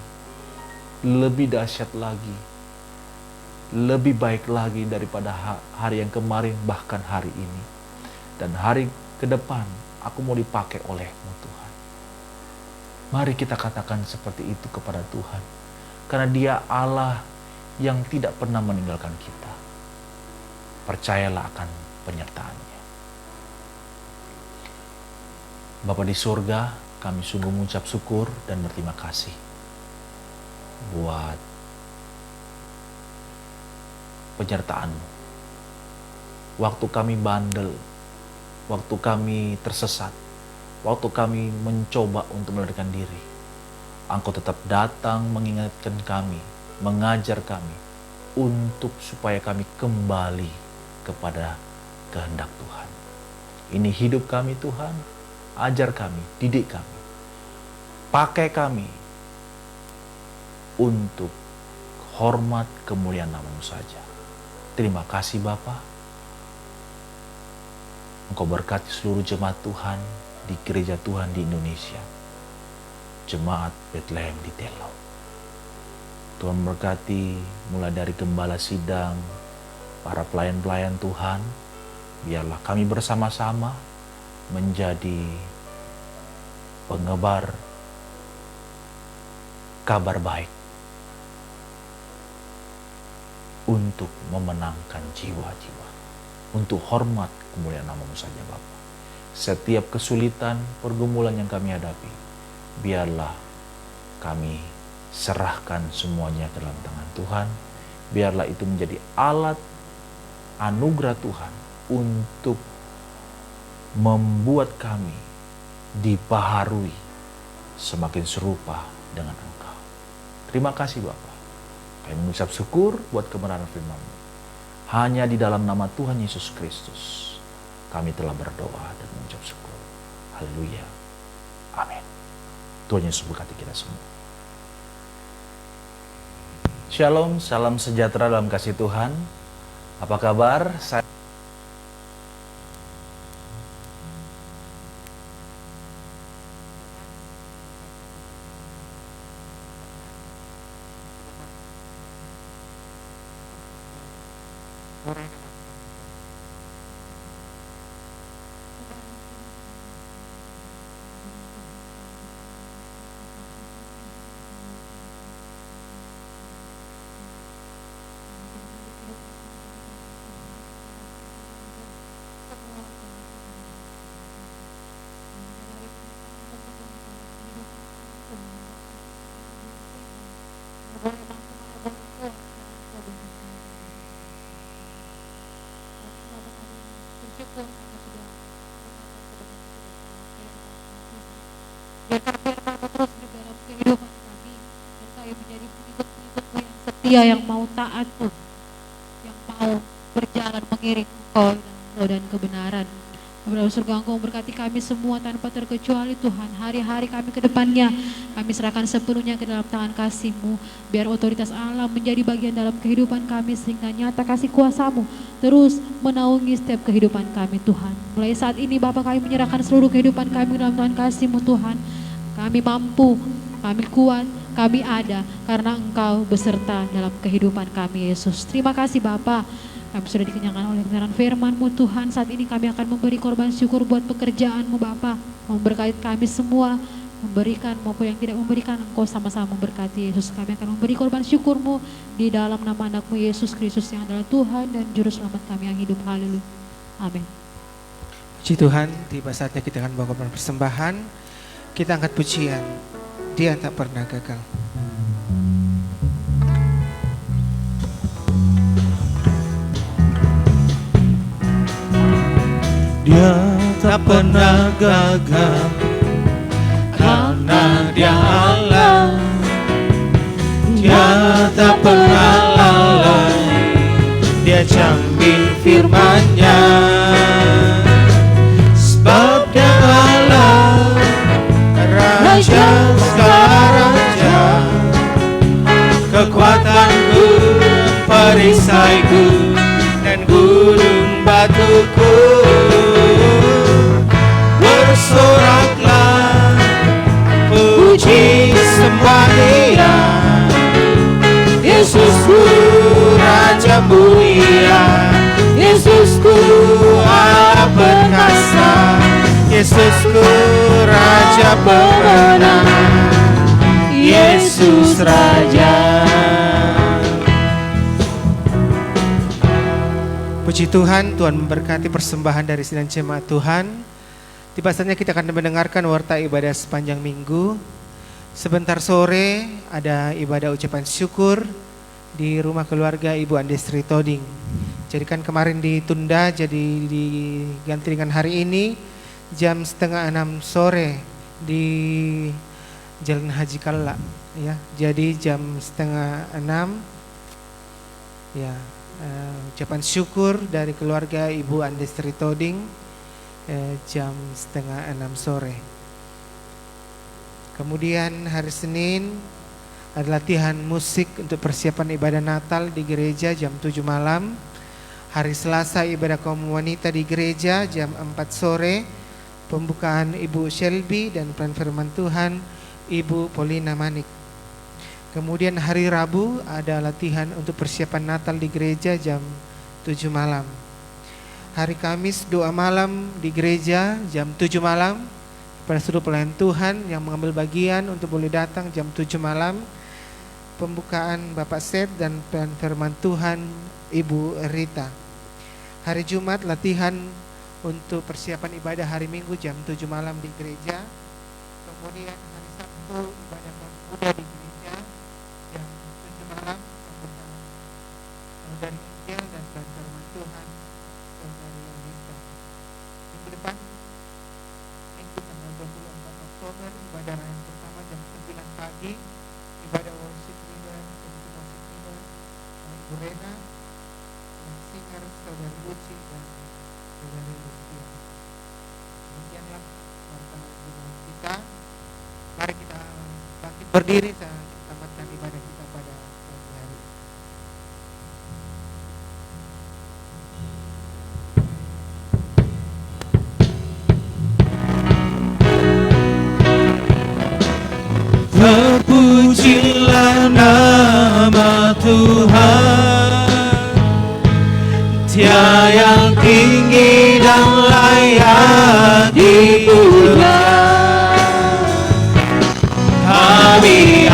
Lebih dahsyat lagi, lebih baik lagi daripada hari yang kemarin, bahkan hari ini. Dan hari ke depan, aku mau dipakai oleh-Mu Tuhan. Mari kita katakan seperti itu kepada Tuhan. Karena Dia Allah yang tidak pernah meninggalkan kita. Percayalah akan penyertaan-Nya. Bapa di surga, kami sungguh mengucap syukur dan berterima kasih buat penyertaan-Mu. Waktu kami bandel, waktu kami tersesat, waktu kami mencoba untuk melarikan diri, Engkau tetap datang mengingatkan kami, mengajar kami untuk supaya kami kembali kepada kehendak Tuhan. Ini hidup kami Tuhan, ajar kami, didik kami, pakai kami untuk hormat kemuliaan nama-Mu saja. Terima kasih Bapa. Engkau berkati seluruh jemaat Tuhan di gereja Tuhan di Indonesia, jemaat Bethlehem di Telau. Tuhan berkati mulai dari gembala sidang, para pelayan-pelayan Tuhan, biarlah kami bersama-sama menjadi pengebar kabar baik untuk memenangkan jiwa-jiwa, untuk hormat kemuliaan nama-Mu saja Bapa. Setiap kesulitan, pergumulan yang kami hadapi, biarlah kami serahkan semuanya ke dalam tangan Tuhan. Biarlah itu menjadi alat anugerah Tuhan untuk membuat kami dibaharui semakin serupa dengan Engkau. Terima kasih Bapa. Kami mengucap syukur buat kebenaran firman-Mu. Hanya di dalam nama Tuhan Yesus Kristus kami telah berdoa dan mengucap syukur. Haleluya. Amin. Tuhan Yesus berkati kita semua. Shalom, salam sejahtera dalam kasih Tuhan. Apa kabar? setia, yang mau taat Tuhan, yang mau berjalan mengiring Engkau dalam roda dan kebenaran. Bapa surga, Engkau berkati kami semua tanpa terkecuali Tuhan. Hari-hari kami ke depannya, kami serahkan sepenuhnya ke dalam tangan kasih-Mu. Biar otoritas Allah menjadi bagian dalam kehidupan kami, sehingga nyata kasih kuasa-Mu terus menaungi setiap kehidupan kami Tuhan. Mulai saat ini Bapa, kami menyerahkan seluruh kehidupan kami dalam tangan kasih-Mu Tuhan. Kami mampu, kami kuat, kami ada karena Engkau beserta dalam kehidupan kami Yesus. Terima kasih Bapa. Kami sudah dikenyangkan oleh kebenaran firman-Mu Tuhan. Saat ini kami akan memberi korban syukur buat pekerjaan-Mu Bapa. Memberkati kami semua, memberikan maupun yang tidak memberikan, Engkau sama-sama memberkati Yesus. Kami akan memberi korban syukur-Mu di dalam nama anak-Mu Yesus Kristus yang adalah Tuhan dan Juru Selamat kami yang hidup. Haleluya. Amin. Puji Tuhan, tiba saatnya kita akan bawa korban persembahan. Kita angkat pujian, Dia tak pernah gagal. Dia tak pernah gagal karena Dia Allah. Dia tak pernah lalai, Dia jamin firman-Nya. Sebab Dia Allah, Raja segala raja, kekuatanku, perisaiku, dan gunung batuku. Bersoraklah, puji sembah Dia, Yesusku Raja mulia, Yesusku Allah perkasa, Yesusku Raja pemenang, Yesus Raja. Puji Tuhan, Tuhan memberkati persembahan dari sidang jemaat Tuhan. Tiba saatnya kita akan mendengarkan warta ibadah sepanjang minggu. Sebentar sore ada ibadah ucapan syukur di rumah keluarga Ibu Andestri Toding. Jadi kan kemarin ditunda, jadi diganti dengan hari ini jam 5:30 sore di Jalan Haji Kalla ya. Jadi jam 5:30 ya, ucapan syukur dari keluarga Ibu Andestri Toding jam 5:30 sore. Kemudian hari Senin ada latihan musik untuk persiapan ibadah Natal di gereja jam 7 malam. Hari Selasa ibadah kaum wanita di gereja jam 4 sore. Pembukaan Ibu Shelby dan peran firman Tuhan Ibu Polina Manik. Kemudian hari Rabu ada latihan untuk persiapan Natal di gereja jam 7 malam. Hari Kamis doa malam di gereja jam 7 malam. Pada seluruh pelayan Tuhan yang mengambil bagian untuk boleh datang jam 7 malam. Pembukaan Bapak Seth dan peran firman Tuhan Ibu Rita. Hari Jumat latihan untuk persiapan ibadah hari Minggu jam 7 malam di gereja. Kemudian hari Sabtu ibadah muda di gereja jam 7 malam. Dari Injil dan peran firman Tuhan dari Indonesia. Minggu depan, Minggu tanggal 24 Oktober, ibadah raya pertama jam 9 pagi, ibadah worship leader, komite worship leader, Ibu Rena, singer Saudari Uci dan Saudari Lucia. Demikianlah wartawan kita. Mari kita bangkit berdiri saat kita tamatkan ibadah kita pada pagi hari. Terpujilah nama Tuhan, Dia yang tinggi dan layak dipuja. Kami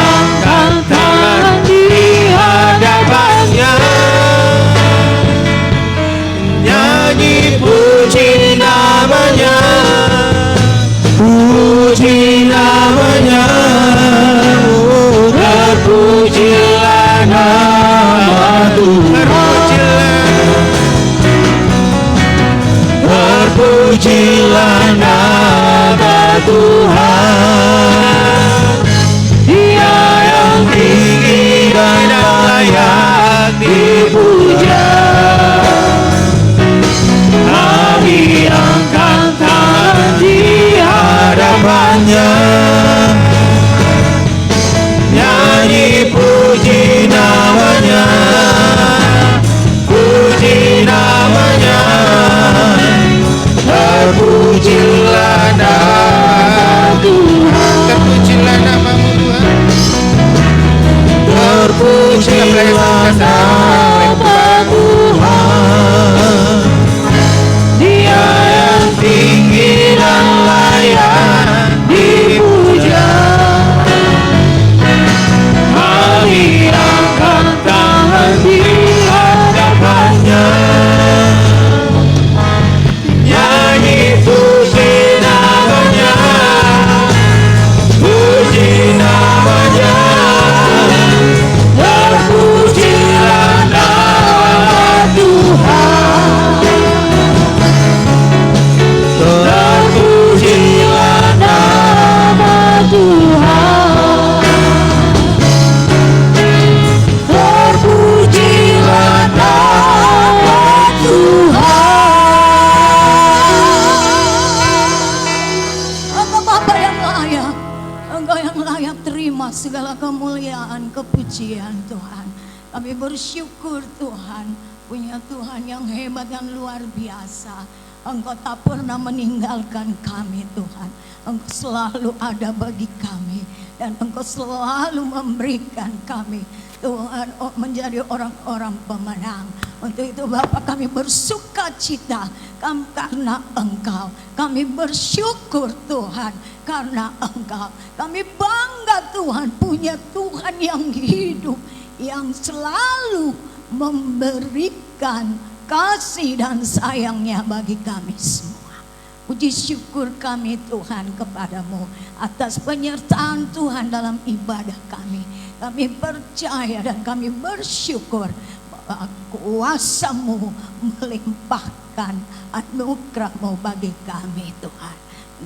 terima segala kemuliaan, kepujian Tuhan. Kami bersyukur Tuhan, punya Tuhan yang hebat, yang luar biasa. Engkau tak pernah meninggalkan kami Tuhan. Engkau selalu ada bagi kami. Dan Engkau selalu memberikan kami Tuhan menjadi orang-orang pemenang. Untuk itu Bapa, kami bersuka cita karena Engkau. Kami bersyukur Tuhan karena Engkau. Kami bangga Tuhan punya Tuhan yang hidup, yang selalu memberikan kasih dan sayangnya bagi kami semua. Puji syukur kami Tuhan kepadamu atas penyertaan Tuhan dalam ibadah kami. Kami percaya dan kami bersyukur bahwa kuasa-Mu melimpahkan anugerah-Mu bagi kami Tuhan.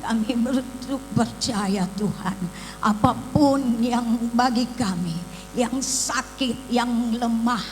Kami percaya Tuhan, apapun yang bagi kami, yang sakit, yang lemah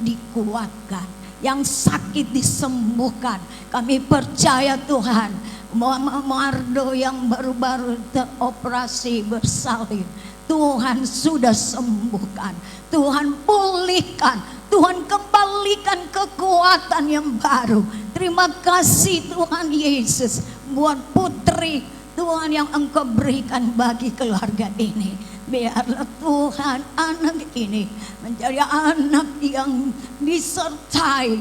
dikuatkan, yang sakit disembuhkan. Kami percaya Tuhan, Mama Mardo yang baru-baru teroperasi bersalin, Tuhan sudah sembuhkan, Tuhan pulihkan, Tuhan kembalikan kekuatan yang baru. Terima kasih Tuhan Yesus buat putri Tuhan yang Engkau berikan bagi keluarga ini. Biarlah Tuhan anak ini menjadi anak yang disertai,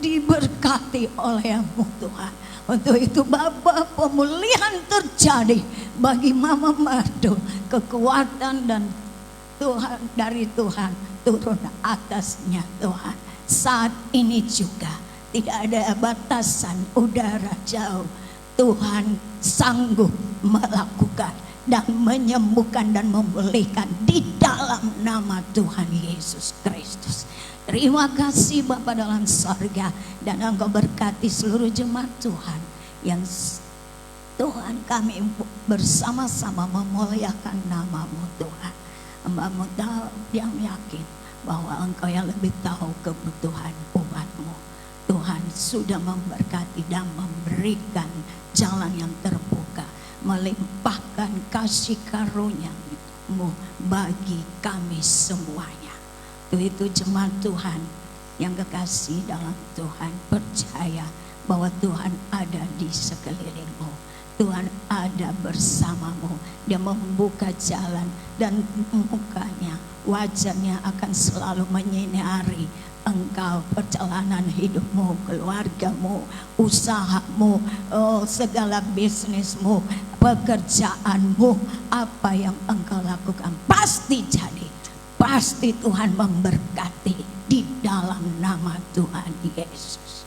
diberkati oleh-Mu Tuhan. Untuk itu Bapa, pemulihan terjadi bagi Mama Mardo. Kekuatan dan Tuhan dari Tuhan turun atasnya Tuhan. Saat ini juga tidak ada batasan udara jauh. Tuhan sanggup melakukan dan menyembuhkan dan memulihkan di dalam nama Tuhan Yesus Kristus. Terima kasih Bapa dalam sorga, dan Engkau berkati seluruh jemaat Tuhan yang Tuhan kami bersama-sama memuliakan nama-Mu Tuhan. Hamba-Mu tahu yang yakin bahwa Engkau yang lebih tahu kebutuhan umat-Mu. Tuhan sudah memberkati dan memberikan jalan yang terbuka, melimpahkan kasih karunia-Mu bagi kami semuanya. Itu jemaat Tuhan yang kekasih dalam Tuhan, percaya bahwa Tuhan ada di sekelilingmu. Tuhan ada bersamamu. Dia membuka jalan dan mukanya, wajahnya akan selalu menyinari engkau, perjalanan hidupmu, keluargamu, usahamu, segala bisnismu, pekerjaanmu. Apa yang engkau lakukan pasti jadi. Pasti Tuhan memberkati di dalam nama Tuhan Yesus.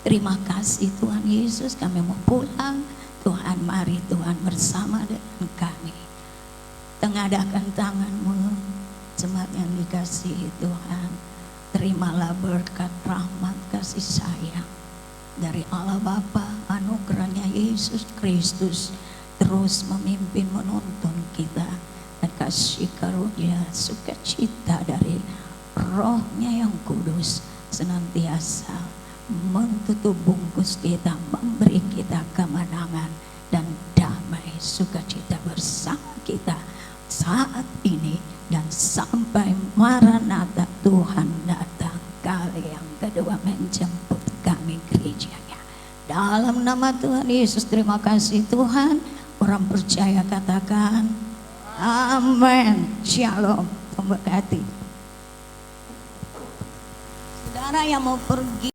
Terima kasih Tuhan Yesus, kami mau pulang. Tuhan, mari Tuhan bersama dengan kami. Tengadakan tangan-Mu, jemaat yang dikasihi Tuhan. Terimalah berkat, rahmat, kasih sayang dari Allah Bapa, anugerahnya Yesus Kristus terus memimpin, menuntun kita, dan kasih karunia sukacita dari Roh-Nya yang kudus senantiasa menutup bungkus kita, memberi kita kemenangan dan damai sukacita bersama kita saat ini dan sampai Maranatha Tuhan datang kali yang kedua menjemput kami gerejanya. Dalam nama Tuhan Yesus, terima kasih Tuhan. Orang percaya katakan amin. Shalom. Memberkati. Saudara yang mau pergi